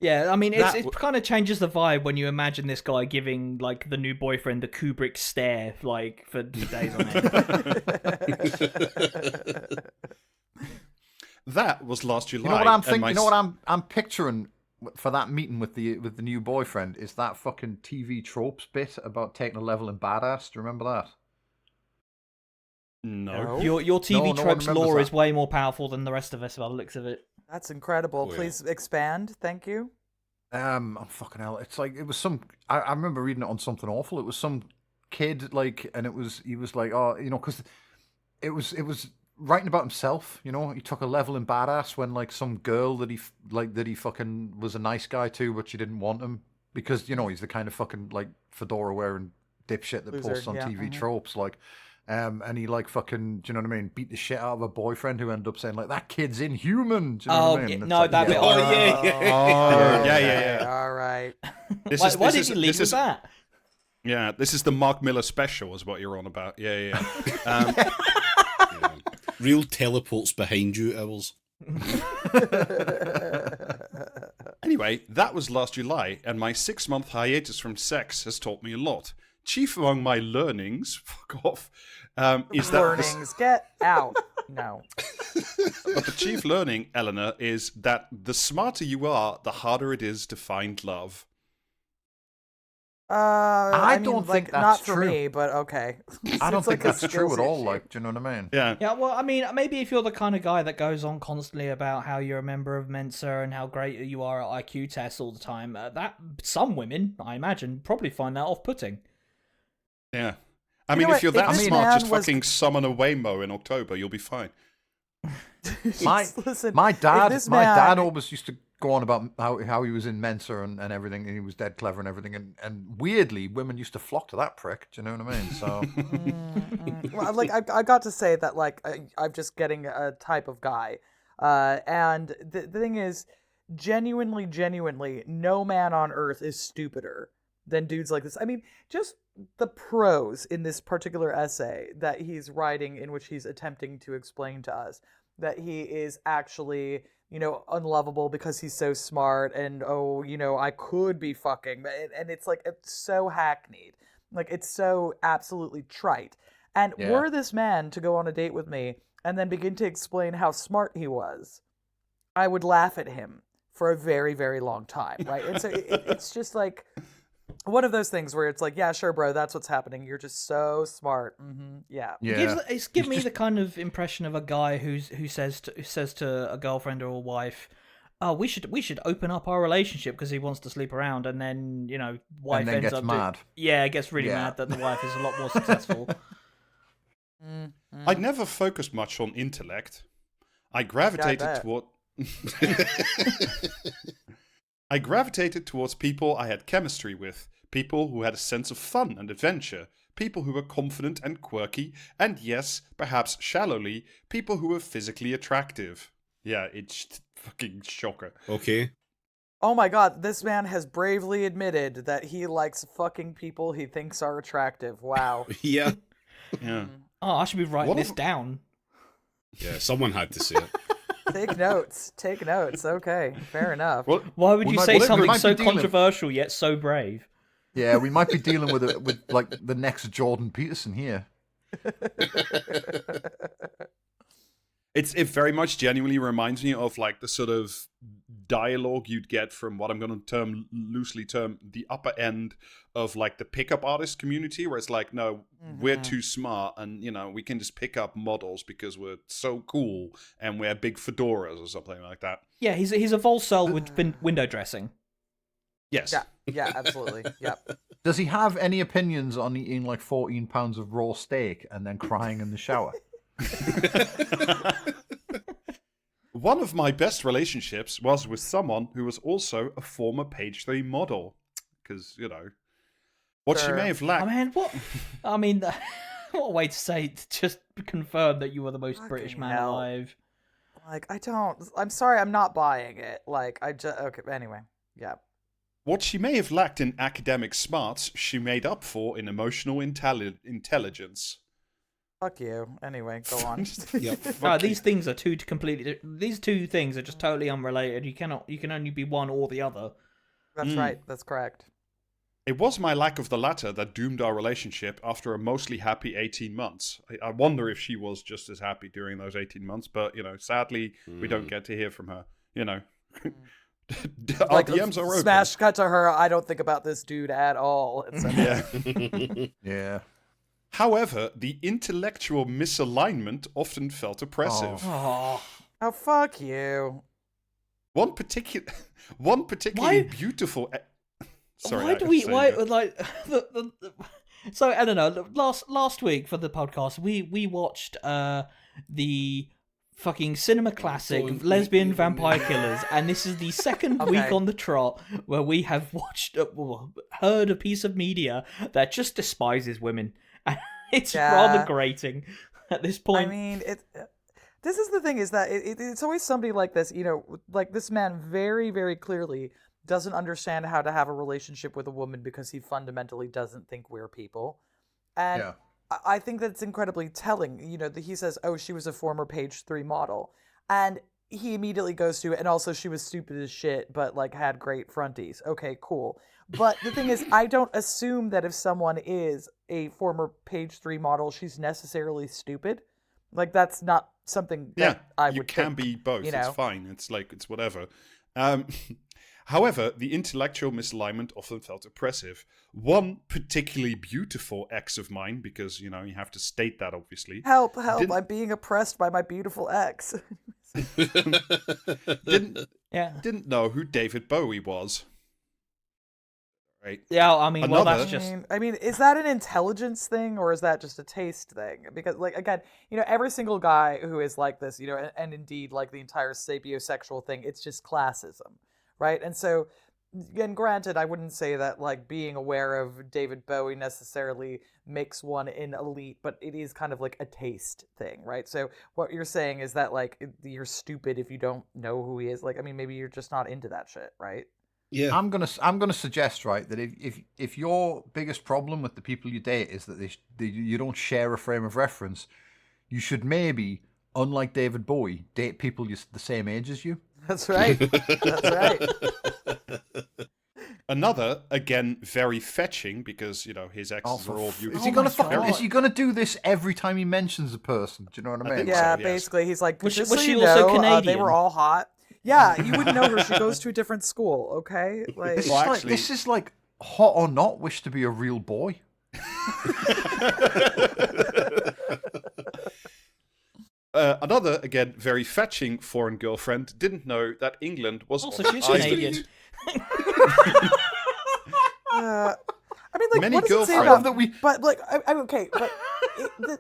Yeah, I mean, it kind of changes the vibe when you imagine this guy giving like the new boyfriend the Kubrick stare like for days on end. That was last July. You know what I'm thinking? You know what I'm picturing for that meeting with the new boyfriend is that fucking TV tropes bit about taking a level in badass. Do you remember that? No. Your TV tropes lore that. is way more powerful than the rest of us by the looks of it. That's incredible. Oh, yeah. Please expand. Thank you. Oh, fucking hell. It's like, it was some, I remember reading it on Something Awful. It was some kid, like, and he was like, oh, because it was writing about himself, he took a level in badass when like some girl that he fucking was a nice guy to, but she didn't want him because he's the kind of fucking like fedora wearing dipshit that posts on TV tropes, like, and he like fucking, do you know what I mean, beat the shit out of a boyfriend who ended up saying like, "That kid's inhuman." Do you know what I mean? No, like, that bit. Yeah. All right. Why did you leave with that? Yeah, this is the Mark Miller special, is what you're on about. Yeah. Real teleports behind you, Owls. Anyway, Anyway, that was last July, and my 6-month hiatus from sex has taught me a lot. Chief among my learnings, fuck off, is that... Learnings, get out. No. But the chief learning, Eleanor, is that the smarter you are, the harder it is to find love. I don't mean, think like, that's not for true. me, but okay. I don't It's think like a that's true at all. skills Like, do you know what I mean? Yeah. Yeah, well, I mean, maybe if you're the kind of guy that goes on constantly about how you're a member of Mensa and how great you are at IQ tests all the time, that some women, I imagine, probably find that off-putting. Yeah. I You mean, know if you're what? that If this smart, just man was- fucking summon a Waymo in October, you'll be fine. Listen, My if dad, this my man- dad always used to go on about how he was in Mensa and everything, and he was dead clever and everything, and weirdly, women used to flock to that prick. Do you know what I mean? So, Well, like I got to say that like I'm just getting a type of guy, and the thing is, genuinely, no man on earth is stupider than dudes like this. I mean, just the prose in this particular essay that he's writing, in which he's attempting to explain to us that he is actually, unlovable because he's so smart, and I could be fucking, and it's like, it's so hackneyed, like it's so absolutely trite. And Yeah. were this man to go on a date with me and then begin to explain how smart he was, I would laugh at him for a very, very long time, right? And so it's just like one of those things where it's like, yeah, sure, bro, that's what's happening. You're just so smart. Yeah. yeah. It's give me the kind of impression of a guy who says to a girlfriend or a wife, "Oh, we should open up our relationship," because he wants to sleep around, and then wife And then ends gets up mad. gets really Yeah. mad that the wife is a lot more successful. I never focused much on intellect. I gravitated bet. toward... I gravitated towards people I had chemistry with, people who had a sense of fun and adventure, people who were confident and quirky, and yes, perhaps shallowly, people who were physically attractive. Yeah, it's fucking shocker. Okay. Oh my god, this man has bravely admitted that he likes fucking people he thinks are attractive. Wow. Yeah. Yeah. Oh, I should be writing What this if- down. Yeah, someone had to say it. Take notes. Take notes. Okay, fair enough. Well, Why would We you might- say we something might so be dealing- controversial yet so brave? Yeah, we might be dealing with like the next Jordan Peterson here. it very much genuinely reminds me of like the sort of dialogue you'd get from what I'm going to loosely term the upper end of like the pickup artist community, where it's like, no, we're too smart, and we can just pick up models because we're so cool and wear big fedoras or something like that. Yeah, he's a Volsel with window dressing. Yes. Yeah, absolutely. Yep. Does he have any opinions on eating like 14 pounds of raw steak and then crying in the shower? One of my best relationships was with someone who was also a former page 3 model, because what she Sure. may have lacked. What a way to say, to just confirm that you were the most British Fucking man hell. alive. Like, I'm sorry, I'm not buying it. Like, okay, anyway. Yeah. What she may have lacked in academic smarts, she made up for in emotional intelligence. Fuck you. Anyway, go on. No, these things are these two things are just totally unrelated. You can only be one or the other. That's right. That's correct. It was my lack of the latter that doomed our relationship after a mostly happy 18 months. I wonder if she was just as happy during those 18 months, but, sadly, we don't get to hear from her. Our DMs are open. Smash cut to her. I don't think about this dude at all. Yeah. Yeah. However, the intellectual misalignment often felt oppressive. Oh, Oh, fuck you. One particularly beautiful... Sorry, why do I we? say Why that. like So Eleanor, last week for the podcast, we watched the fucking cinema classic Lesbian Vampire Killers, and this is the second Okay. week on the trot where we have watched heard a piece of media that just despises women, and it's Yeah. rather grating at this point. I mean, this is the thing, is that it's always somebody like this, like this man very, very clearly doesn't understand how to have a relationship with a woman because he fundamentally doesn't think we're people. And Yeah. I think that's incredibly telling. He says, oh, she was a former page 3 model. And he immediately goes to, and also she was stupid as shit, but like had great fronties. Okay, cool. But the thing is, I don't assume that if someone is a former page 3 model, she's necessarily stupid. Like, that's not something that I would you can think, be both. you know? It's fine. It's like, it's whatever. However, the intellectual misalignment often felt oppressive. One particularly beautiful ex of mine, because, you have to state that, obviously. Help, I'm being oppressed by my beautiful ex. Didn't know who David Bowie was. Right. Yeah, I mean, well, that's just... I mean, is that an intelligence thing, or is that just a taste thing? Because, like, again, every single guy who is like this, and indeed, like, the entire sapiosexual thing, it's just classism, right? And so, again, granted, I wouldn't say that, like, being aware of David Bowie necessarily makes one an elite, but it is kind of like a taste thing, right? So what you're saying is that, like, you're stupid if you don't know who he is. Like, I mean, maybe you're just not into that shit, right? Yeah, I'm gonna suggest, right, that if your biggest problem with the people you date is that you don't share a frame of reference, you should maybe, unlike David Bowie, date people the same age as you. That's right. That's right. Another, again, very fetching, because his exes are all beautiful. Is he gonna do this every time he mentions a person? Do you know what I mean? Yeah, so, yes. basically, he's like, was she so also Canadian? They were all hot. Yeah, you wouldn't know her. She goes to a different school, okay? Like, this is like hot or not, wish to be a real boy. Another, again, very fetching foreign girlfriend didn't know that England was also on she's the island. Canadian. I mean, like, Many what does it say girlfriends about that? But like, I'm okay. But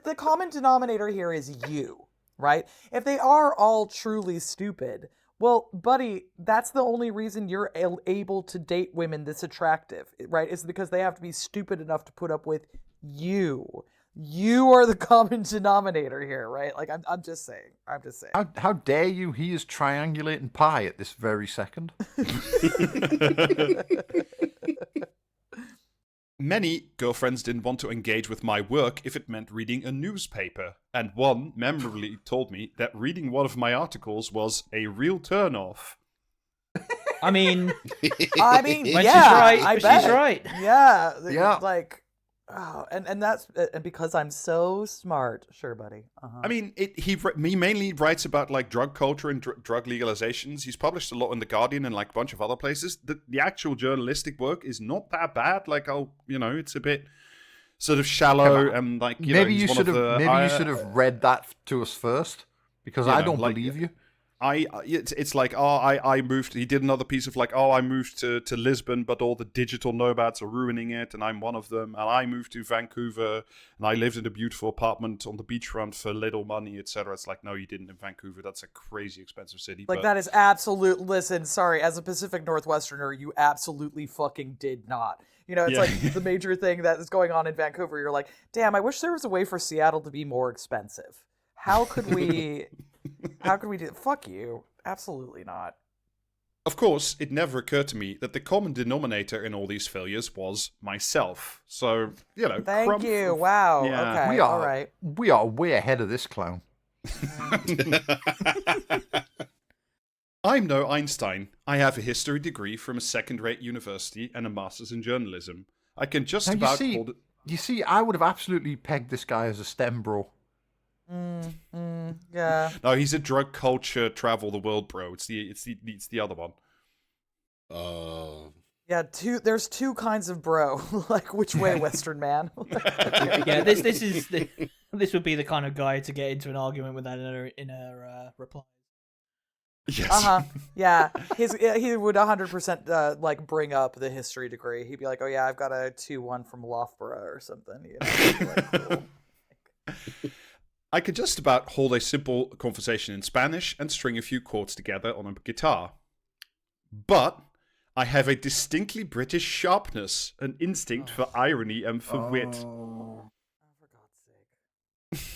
the common denominator here is you, right? If they are all truly stupid, well, buddy, that's the only reason you're able to date women this attractive, right? Is because they have to be stupid enough to put up with you. You are the common denominator here, right? Like, I'm just saying. How dare you? He is triangulating pie at this very second. Many girlfriends didn't want to engage with my work if it meant reading a newspaper, and one memorably told me that reading one of my articles was a real turn-off. I mean, when yeah, she's right, I bet. she's right. Yeah. Like, oh, and that's because I'm so smart. Sure, buddy. Uh-huh. I mean, he mainly writes about like drug culture and drug legalizations. He's published a lot in The Guardian and like a bunch of other places. The actual journalistic work is not that bad. Like, it's a bit sort of shallow and like maybe you should have read that to us first, because I don't believe you. It's like, I moved. He did another piece of like, I moved to Lisbon, but all the digital nomads are ruining it, and I'm one of them. And I moved to Vancouver, and I lived in a beautiful apartment on the beachfront for little money, etc. It's like, no, you didn't in Vancouver. That's a crazy expensive city. Like, that is absolute. Listen, sorry, as a Pacific Northwesterner, you absolutely fucking did not. It's like the major thing that is going on in Vancouver. You're like, damn, I wish there was a way for Seattle to be more expensive. How could we? How could we do? Fuck you. Absolutely not. Of course, it never occurred to me that the common denominator in all these failures was myself. So, Thank you. Wow. Yeah. Okay. All right. We are way ahead of this clown. I'm no Einstein. I have a history degree from a second-rate university and a master's in journalism. I can just about hold it. You see, I would have absolutely pegged this guy as a STEM bro. Yeah. No, he's a drug culture travel the world bro. It's the other one. Yeah, there's two kinds of bro. Like, which way, Western man? Yeah, this would be the kind of guy to get into an argument with that in a reply. Yes. Yeah. He would 100% like bring up the history degree. He'd be like, "Oh yeah, I've got a 2-1 from Loughborough or something." Like, cool. I could just about hold a simple conversation in Spanish and string a few chords together on a guitar. But I have a distinctly British sharpness, an instinct for irony and for wit. Oh, for God's sake.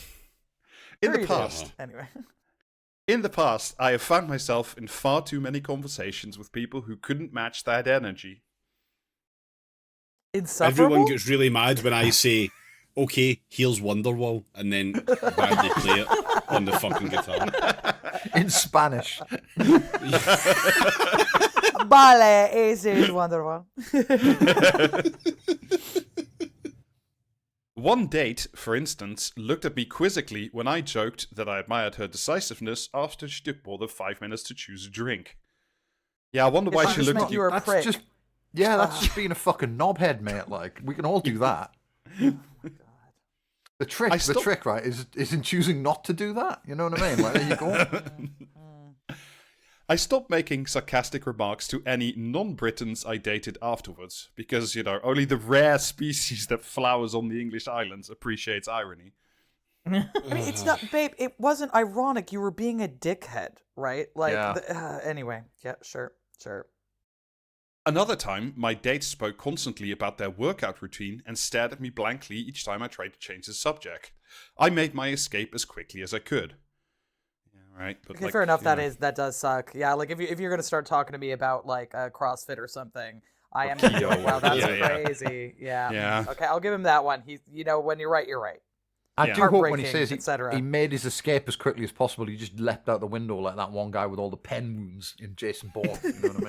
In the past, anyway. In the past, I have found myself in far too many conversations with people who couldn't match that energy. Insufferable? Everyone gets really mad when I say okay, here's Wonderwall, and then badly play it on the fucking guitar. In Spanish. Vale, ese es Wonderwall. One date, for instance, looked at me quizzically when I joked that I admired her decisiveness after she took more than 5 minutes to choose a drink. Yeah, I wonder why she looked at you. That's just being a fucking knobhead, mate. Like, we can all do that. Oh my God. The trick, right, is in choosing not to do that. You know what I mean? Like, there you go. I stopped making sarcastic remarks to any non-Britons I dated afterwards, because, only the rare species that flowers on the English islands appreciates irony. I mean, it's not, babe, it wasn't ironic. You were being a dickhead, right? Like, anyway, yeah, sure. Another time, my date spoke constantly about their workout routine and stared at me blankly each time I tried to change the subject. I made my escape as quickly as I could. Right, but okay, fair enough. That does suck. Yeah, like if you're gonna start talking to me about like CrossFit or something, I am gonna be like, wow, that's crazy. Yeah. Okay, I'll give him that one. When you're right, you're right. I do hope when he says he made his escape as quickly as possible, he just leapt out the window like that one guy with all the pen wounds in Jason Bourne. You know what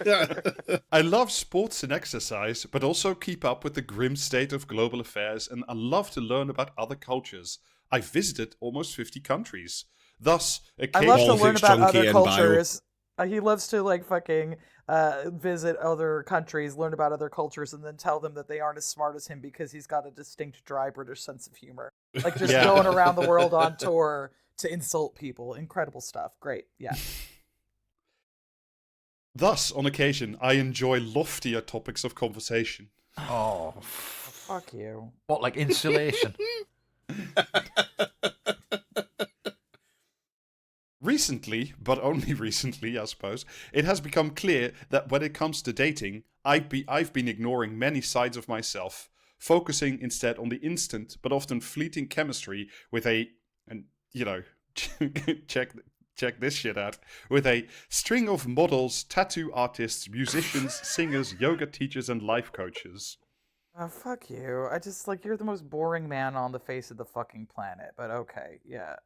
I mean? I love sports and exercise, but also keep up with the grim state of global affairs, and I love to learn about other cultures. I've visited almost 50 countries. Thus, I love to learn about other cultures. He loves to like fucking visit other countries, learn about other cultures, and then tell them that they aren't as smart as him because he's got a distinct dry British sense of humor. Like just going around the world on tour to insult people. Incredible stuff. Great. Yeah. Thus, on occasion, I enjoy loftier topics of conversation. Oh, fuck you. What, like insulation? Recently, but only recently, I suppose, it has become clear that when it comes to dating, I've been ignoring many sides of myself, focusing instead on the instant but often fleeting chemistry with check this shit out, with a string of models, tattoo artists, musicians, singers, yoga teachers, and life coaches. Oh, fuck you. I just, you're the most boring man on the face of the fucking planet, but okay, yeah.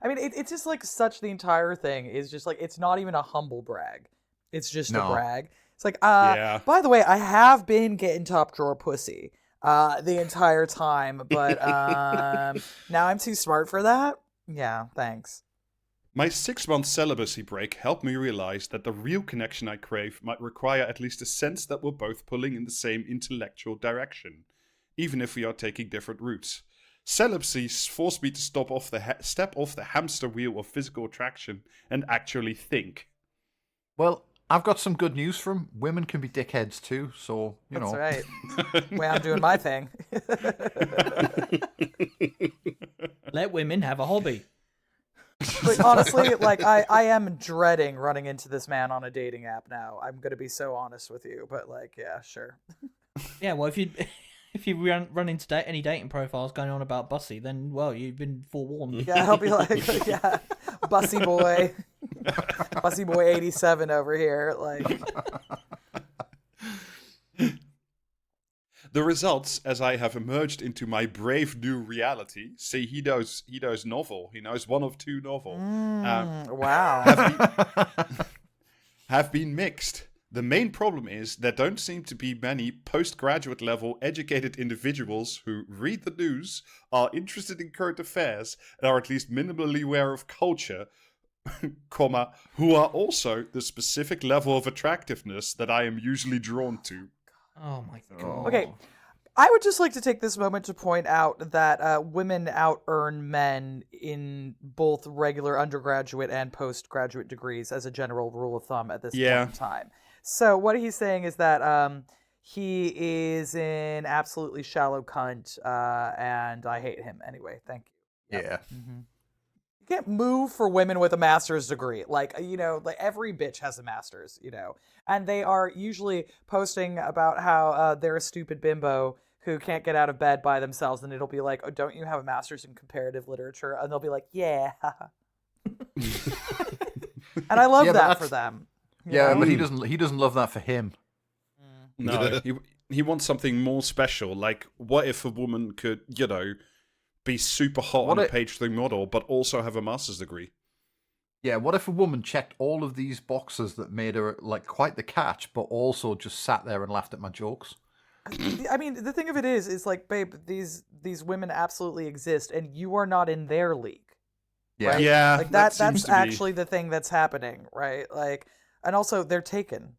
It's just, such the entire thing is just, it's not even a humble brag. It's just a brag. It's by the way, I have been getting top drawer pussy the entire time, but now I'm too smart for that? Yeah, thanks. My 6-month celibacy break helped me realize that the real connection I crave might require at least a sense that we're both pulling in the same intellectual direction, even if we are taking different routes. Celibacy forced me to step off the hamster wheel of physical attraction and actually think. Well, I've got some good news for him. Women can be dickheads too, so, That's right. Well, I'm doing my thing. Let women have a hobby. But honestly, I am dreading running into this man on a dating app now. I'm gonna be so honest with you, but yeah, sure. Yeah, well, if you run into any dating profiles going on about Bussy, then you've been forewarned. Yeah, I'll be Bussy boy, Bussy boy 87 over here, The results, as I have emerged into my brave new reality, see, he knows novel. He knows one of two novel. Wow. Have been mixed. The main problem is there don't seem to be many postgraduate level educated individuals who read the news, are interested in current affairs, and are at least minimally aware of culture, who are also the specific level of attractiveness that I am usually drawn to. Oh my god. Okay, I would just like to take this moment to point out that women out-earn men in both regular undergraduate and postgraduate degrees as a general rule of thumb at this point in time. So what he's saying is that he is an absolutely shallow cunt, and I hate him anyway. Thank you. Yep. Yeah. Mm-hmm. You can't move for women with a master's degree. Every bitch has a master's, and they are usually posting about how they're a stupid bimbo who can't get out of bed by themselves, and it'll be like, oh, don't you have a master's in comparative literature? And they'll be like, yeah. And I love that for them. Yeah, but he doesn't love that for him. No, he wants something more special. Like, what if a woman could, be super hot on a page 3 model, but also have a master's degree? Yeah, what if a woman checked all of these boxes that made her like quite the catch, but also just sat there and laughed at my jokes? I mean, the thing of it is like, babe, these women absolutely exist, and you are not in their league. Yeah, right? Yeah. Like that's actually the thing that's happening, right? Like, and also they're taken,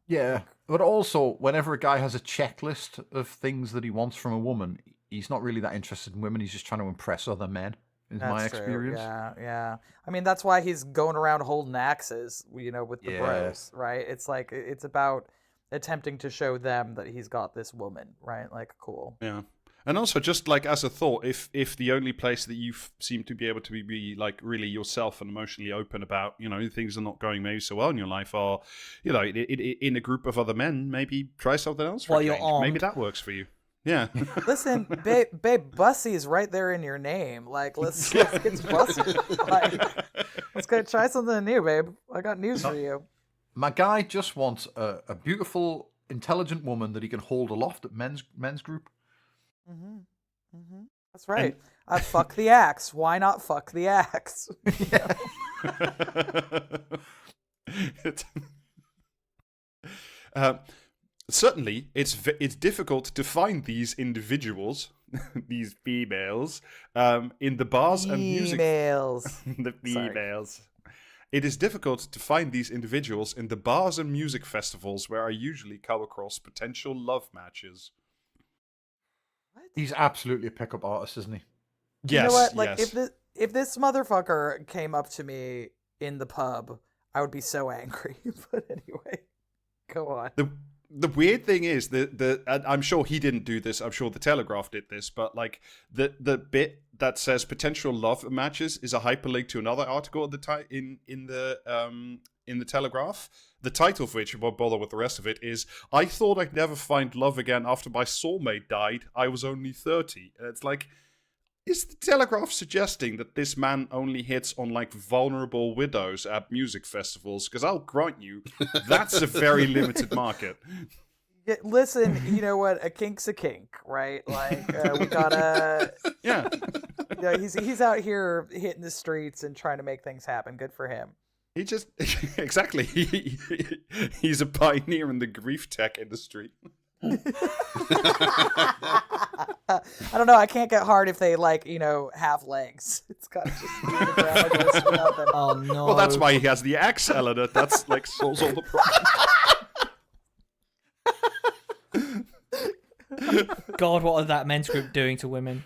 Yeah, but also whenever a guy has a checklist of things that he wants from a woman, he's not really that interested in women. He's just trying to impress other men. Is my experience. Yeah. I mean, that's why he's going around holding axes, with the bros, right? It's like it's about attempting to show them that he's got this woman, right? Like, cool. Yeah. And also, just like as a thought, if the only place that you seem to be able to be like really yourself and emotionally open about, things are not going maybe so well in your life, are, in a group of other men, maybe try something else. While you're armed. Maybe that works for you. Yeah. Listen, babe, Bussy is right there in your name. Like, let's get Bussy. Like, let's go try something new, babe. I got news for you. My guy just wants a beautiful, intelligent woman that he can hold aloft at men's group. That's right. Fuck the axe. Why not fuck the axe? Certainly, it's difficult to find these individuals, these females, in the bars and music. The females. It is difficult to find these individuals in the bars and music festivals where I usually come across potential love matches. What? He's absolutely a pickup artist, isn't he? Yes. You know what? Like, yes. if this motherfucker came up to me in the pub, I would be so angry. But anyway, go on. The weird thing is that I'm sure he didn't do this. I'm sure the Telegraph did this, but like the bit that says potential love matches is a hyperlink to another article in the Telegraph. The title of which, I won't bother with the rest of it, is "I thought I'd never find love again after my soulmate died. I was only 30." And it's like, is the Telegraph suggesting that this man only hits on like vulnerable widows at music festivals? Because I'll grant you, that's a very limited market. Yeah, listen, you know what? A kink's a kink, right? Like, we gotta. Yeah. He's out here hitting the streets and trying to make things happen. Good for him. He just exactly. He's a pioneer in the grief tech industry. I don't know. I can't get hard if they have legs. It's got to just be the ground like this without them. Oh no. Well, that's why he has the axe, Eleanor. That's like solves all the problems. God, what are that men's group doing to women?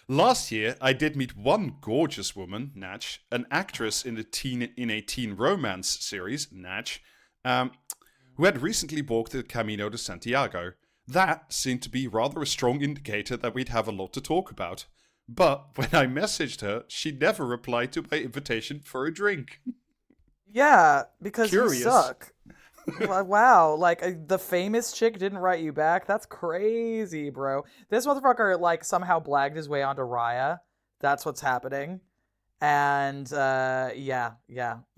Last year, I did meet one gorgeous woman, Natch, an actress in a teen romance series, Natch, who had recently walked the Camino de Santiago. That seemed to be rather a strong indicator that we'd have a lot to talk about. But when I messaged her, she never replied to my invitation for a drink. Yeah, because Curious. you suck. Wow, like the famous chick didn't write you back? That's crazy, bro. This motherfucker somehow blagged his way onto Raya. That's what's happening. And yeah.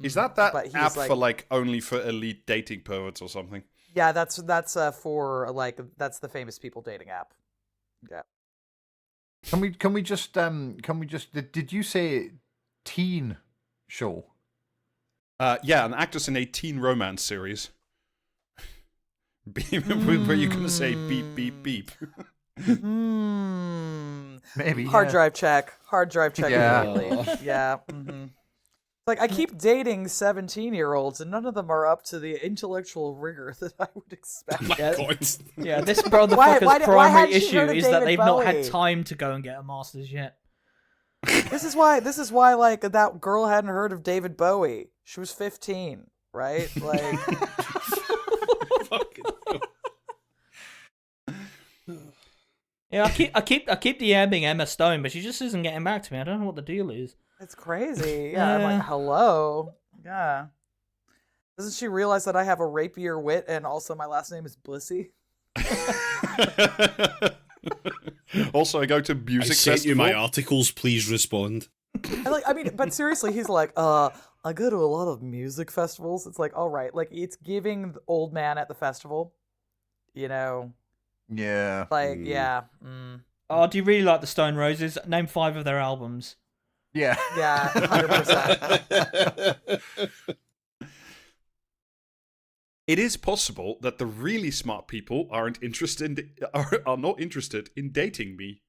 Is that But app he's for only for elite dating perverts or something? Yeah, that's for that's the famous people dating app. Yeah. Can we just did you say teen show? Yeah, an actress in a teen romance series. Where you can say beep beep beep. Maybe hard drive check. Yeah. Immediately. Yeah. Mm-hmm. Like, I keep dating 17-year-olds, and none of them are up to the intellectual rigor that I would expect. Yeah, this motherfucker's primary issue is that they've not had time to go and get a master's yet. This is why that girl hadn't heard of David Bowie. She was 15, right? Like. Yeah, I keep DMing Emma Stone, but she just isn't getting back to me. I don't know what the deal is. It's crazy. Yeah, I'm like, hello. Yeah. Doesn't she realize that I have a rapier wit and also my last name is Bussy? Also, I go to music I sent festival. you my articles. Please respond. But seriously, he's like, I go to a lot of music festivals. It's like, all right, like it's giving the old man at the festival, you know. Yeah. Like, yeah. Oh, do you really like the Stone Roses? Name 5 of their albums. Yeah. Yeah, 100%. It is possible that the really smart people are not interested in dating me.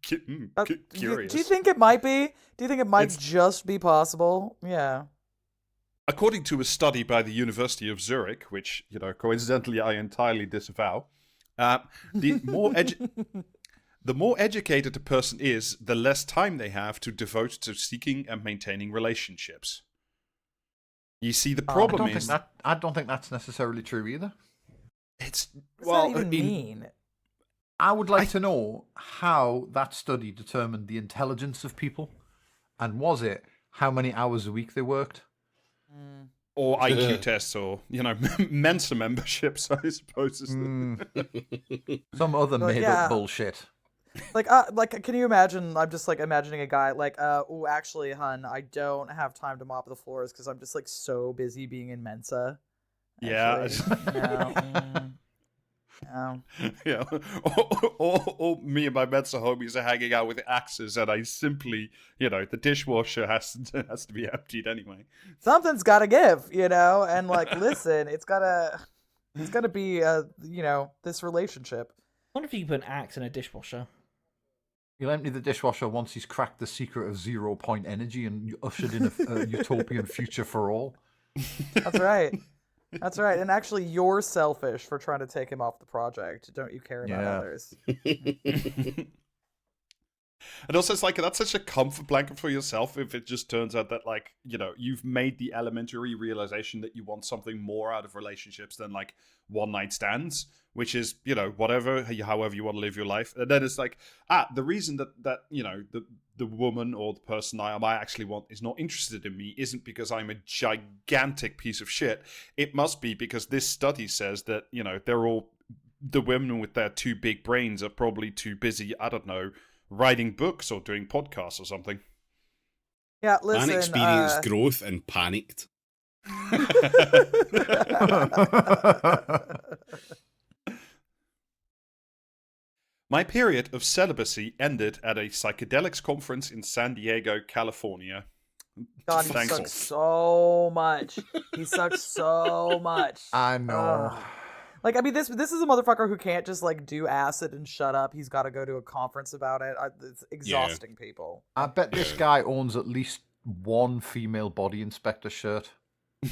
Curious. Do you think it might be? Do you think it might just be possible? Yeah. According to a study by the University of Zurich, which, coincidentally I entirely disavow, the more educated a person is, the less time they have to devote to seeking and maintaining relationships. You see, the problem I don't think that's necessarily true either. What does that even mean? I would like to know how that study determined the intelligence of people, and was it how many hours a week they worked, or IQ tests, or Mensa memberships, I suppose. Some other made-up bullshit. Like, can you imagine? I'm just like imagining a guy like, oh, actually, hun, I don't have time to mop the floors because I'm just like so busy being in Mensa. Actually, Yeah. Or me and my Mensa homies are hanging out with axes, and I simply, the dishwasher has to be emptied anyway. Something's got to give, and like, listen, it's gotta be, this relationship. I wonder if you can put an axe in a dishwasher. You'll empty the dishwasher once he's cracked the secret of 0-point energy and ushered in a utopian future for all. That's right. That's right. And actually, you're selfish for trying to take him off the project. Don't you care about others? And also, it's like, that's such a comfort blanket for yourself if it just turns out that, like, you've made the elementary realization that you want something more out of relationships than, like, one-night stands, which is, whatever, however you want to live your life. And then it's like, the reason that the woman or the person I actually want is not interested in me isn't because I'm a gigantic piece of shit. It must be because this study says that, the women with their 2 big brains are probably too busy, I don't know, writing books or doing podcasts or something. Yeah, listen. And experienced growth and panicked. My period of celibacy ended at a psychedelics conference in San Diego, California. God, he sucks so much. He sucks so much. I know. Like, I mean, this is a motherfucker who can't just, like, do acid and shut up. He's got to go to a conference about it. It's exhausting people. I bet this guy owns at least one female body inspector shirt. You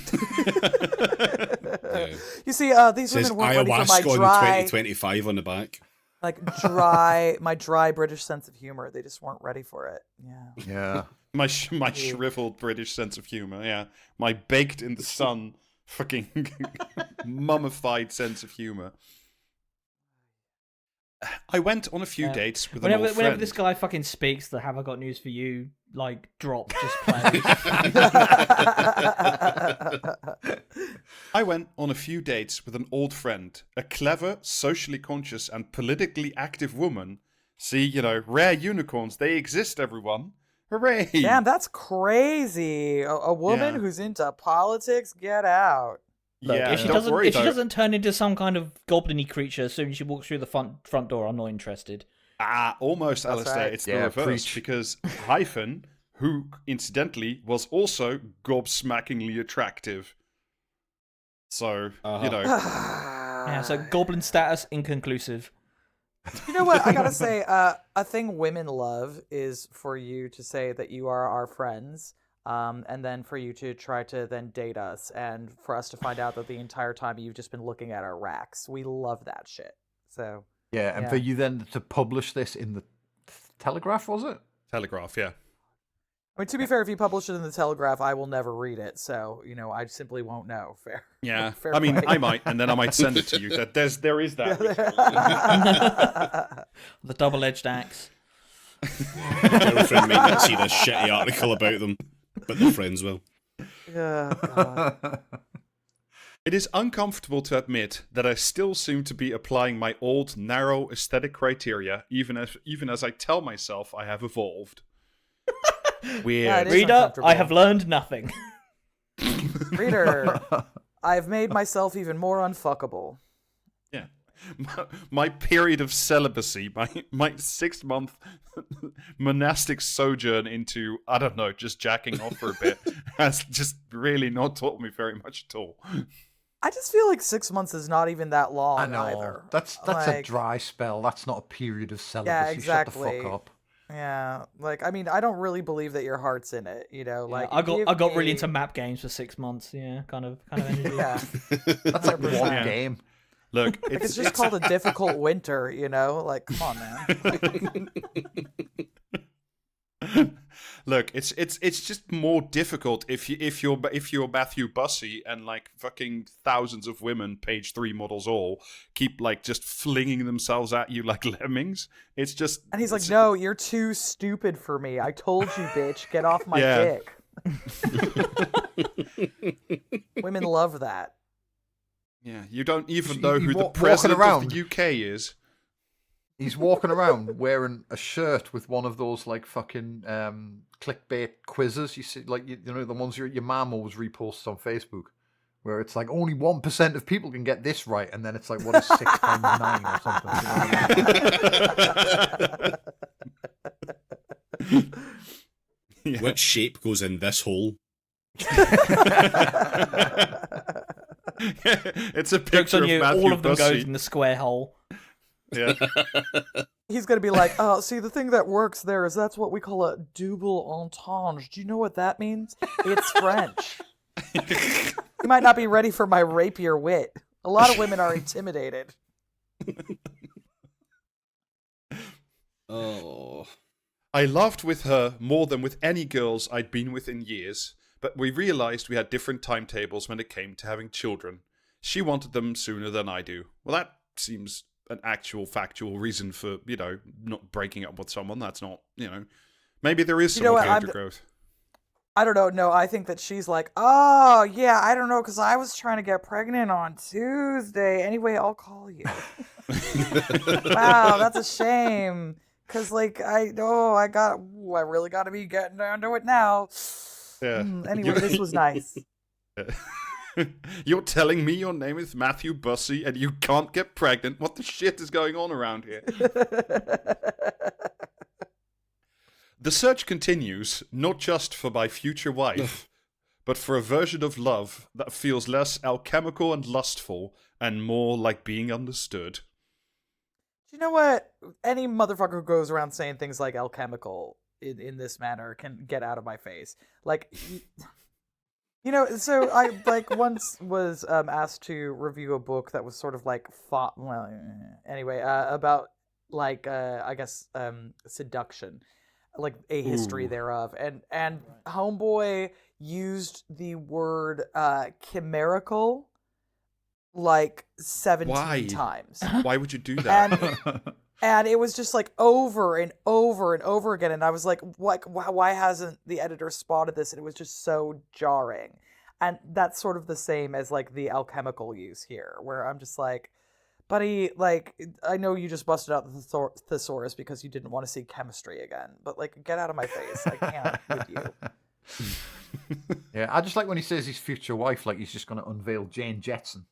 see, these women weren't ready for my dry... 2025 on the back. Like, my dry British sense of humor. They just weren't ready for it. Yeah. My shriveled British sense of humor, yeah. My baked in the sun... fucking mummified sense of humor. I went on a few dates with an old friend. Whenever this guy fucking speaks, the "Have I Got News for You" like drop just plays. I went on a few dates with an old friend, a clever, socially conscious, and politically active woman. See, rare unicorns, they exist, everyone. Hooray! Damn, that's crazy. A woman who's into politics, get out. Look, if she doesn't turn into some kind of goblin-y creature as soon as she walks through the front door, I'm not interested. Almost, that's Alistair. Right. It's the reverse. Because Hyphen, who incidentally was also gobsmackingly attractive. So, Yeah, so goblin status inconclusive. You know what? I gotta say, a thing women love is for you to say that you are our friends, and then for you to try to then date us, and for us to find out that the entire time you've just been looking at our racks. We love that shit. So and for you then to publish this in the Telegraph, was it? Telegraph, yeah. I mean, to be fair, if you publish it in the Telegraph, I will never read it, so I simply won't know. Fair. Yeah, fair I mean, play. I might, and then I might send it to you. There is that. The double-edged axe. Girlfriend might not see this shitty article about them, but their friends will. Yeah. God. It is uncomfortable to admit that I still seem to be applying my old, narrow aesthetic criteria, even as I tell myself I have evolved. Weird. Reader, I have learned nothing. Reader, I've made myself even more unfuckable. Yeah. My period of celibacy, my 6-month monastic sojourn into, I don't know, just jacking off for a bit, has just really not taught me very much at all. I just feel like 6 months is not even that long I know. either. That's a dry spell. That's not a period of celibacy. Yeah, exactly. Shut the fuck up. Yeah, like, I mean, I don't really believe that your heart's in it, you know. Like, I got really into map games for 6 months. Yeah, kind of energy. Yeah, that's like one game. Look, it's just called a difficult winter, you know. Like, come on, man. Look, it's just more difficult if you're Matthew Bussey and like fucking thousands of women, page 3 models all, keep like just flinging themselves at you like lemmings. It's just, and he's like, no, you're too stupid for me. I told you, bitch, get off my dick. Women love that. Yeah, you don't even know who the president of the UK is. He's walking around wearing a shirt with one of those like fucking clickbait quizzes. You see, like you know the ones your mom always reposts on Facebook, where it's like only 1% of people can get this right, and then it's like what is 6 times 9 or something. Yeah. Which shape goes in this hole? It's a picture of Matthew all of them Bussey. goes in the square hole. Yeah. He's going to be like, oh, see, the thing that works there is that's what we call a double entendre. Do you know what that means? It's French. You might not be ready for my rapier wit. A lot of women are intimidated. Oh. I laughed with her more than with any girls I'd been with in years, but we realized we had different timetables when it came to having children. She wanted them sooner than I do. Well, that seems an actual factual reason for, you know, not breaking up with someone. That's not, you know, maybe there is some character growth. I don't know. No, I think that she's like, oh, yeah, I don't know, because I was trying to get pregnant on Tuesday. Anyway, I'll call you. Wow, that's a shame. Because, like, I really got to be getting down to it now. Yeah. Anyway, this was nice. You're telling me your name is Matthew Bussey and you can't get pregnant? What the shit is going on around here? The search continues, not just for my future wife, but for a version of love that feels less alchemical and lustful and more like being understood. You know what? Any motherfucker who goes around saying things like alchemical in this manner can get out of my face. Like... You know, so I like once was asked to review a book that was sort of like about like I guess seduction, like a history thereof, and homeboy used the word chimerical like 17 times. Why would you do that? And it was just like over and over and over again. And I was like, why hasn't the editor spotted this? And it was just so jarring. And that's sort of the same as like the alchemical use here, where I'm just like, buddy, like, I know you just busted out the thesaurus because you didn't want to see chemistry again, but like, get out of my face. I can't with you. Yeah, I just like when he says his future wife, like he's just going to unveil Jane Jetson.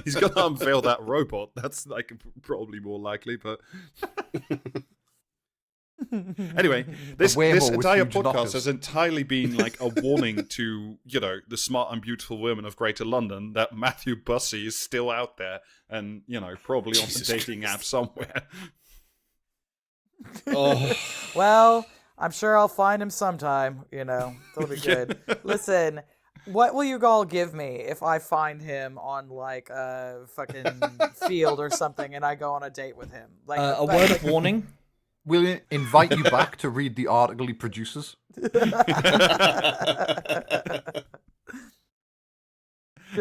He's gonna unveil that robot. That's like probably more likely, but anyway, this entire podcast has entirely been like a warning to, you know, the smart and beautiful women of Greater London that Matthew Bussey is still out there and, you know, probably on the dating app somewhere. Oh, well, I'm sure I'll find him sometime. You know, that'll be good. Listen. What will you all give me if I find him on like a fucking field or something and I go on a date with him? Like a word of warning. We'll invite you back to read the article he produces. Be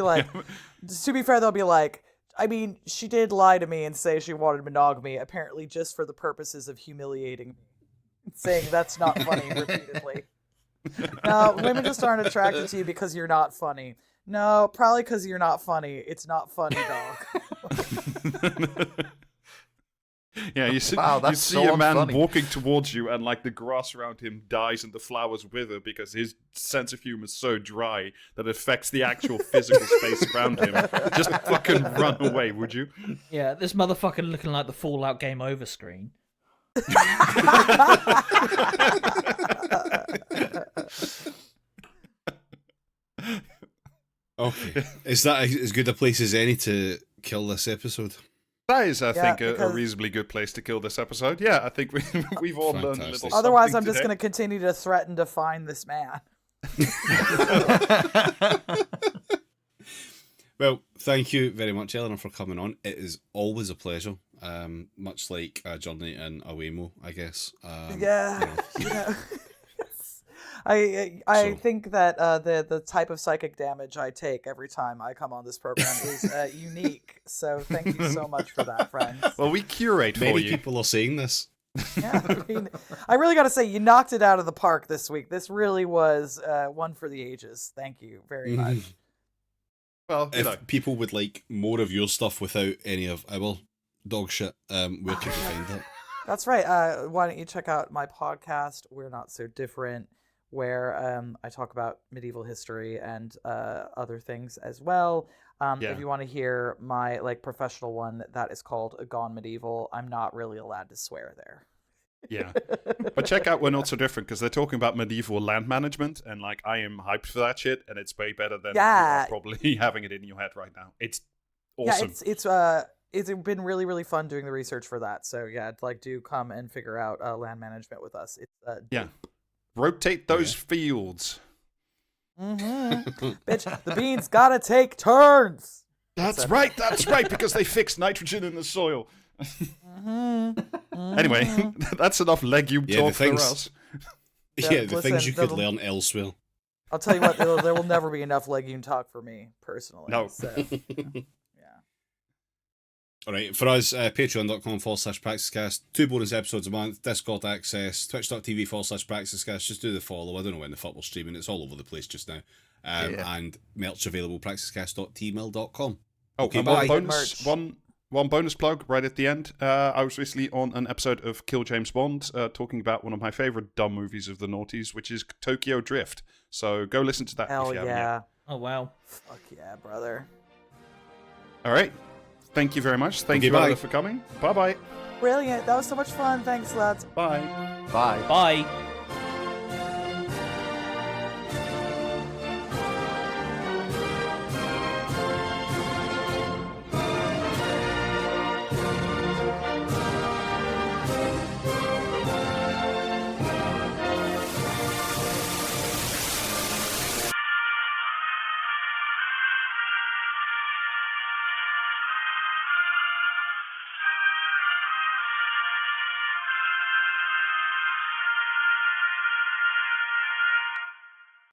like, to be fair, they'll be like, I mean, she did lie to me and say she wanted monogamy, apparently just for the purposes of humiliating me, saying that's not funny repeatedly. No, women just aren't attracted to you because you're not funny. No, probably because you're not funny. It's not funny, dog. Yeah, you see, Wow, you that's see so a man unfunny. walking towards you, and like the grass around him dies and the flowers wither because his sense of humor is so dry that it affects the actual physical space around him. Just fucking run away, would you? Yeah, this motherfucker looking like the Fallout Game Over screen. Okay. Is that as good a place as any to kill this episode? That is, I think, a because- reasonably good place to kill this episode. Yeah, I think we've all learned a little Fantastic. something Otherwise, I'm just today. going to continue to threaten to find this man. Well, thank you very much, Eleanor, for coming on. It is always a pleasure. Much like a journey in a Waymo, I guess. Yeah. You know, I So- think that the type of psychic damage I take every time I come on this program is unique. So thank you so much for that, friends. Well, we curate for many you. people are saying this. Yeah, I mean, I really got to say, you knocked it out of the park this week. This really was one for the ages. Thank you very much. Well, you know. If people would like more of your stuff without any of our dog shit, where can you find it? That's right. Why don't you check out my podcast, We're Not So Different, where I talk about medieval history and other things as well. Yeah. If you want to hear my professional one, that is called Gone Medieval. I'm not really allowed to swear there. Yeah. But check out We're Not So Different, because they're talking about medieval land management, and like I am hyped for that shit, and it's way better than you Yeah. are probably having it in your head right now. It's awesome. Yeah, it's been really, really fun doing the research for that. So yeah, do come and figure out land management with us. It's Yeah. Rotate those fields. bitch, the beans gotta take turns. That's right, because they fix nitrogen in the soil. Anyway, that's enough legume Yeah, talk the things- for us. Yeah, the things you could that'll- learn elsewhere. I'll tell you what, there will never be enough legume talk for me personally. No. So, All right, for us, patreon.com/praxiscast, 2 bonus episodes a month, Discord access, twitch.tv/praxiscast. Just do the follow. I don't know when the fuck we're streaming. It's all over the place just now. And merch available, praxiscast.tmail.com. Oh, Okay, and bye. one bonus plug right at the end. I was recently on an episode of Kill James Bond, talking about one of my favorite dumb movies of the noughties, which is Tokyo Drift. So go listen to that. hell if you haven't yet. yeah. Oh wow. Fuck yeah, brother. All right. Thank you very much. Thank Okay, you, bye. Eleanor, for coming. Bye-bye. Brilliant. That was so much fun. Thanks, lads. Bye. Bye. Bye.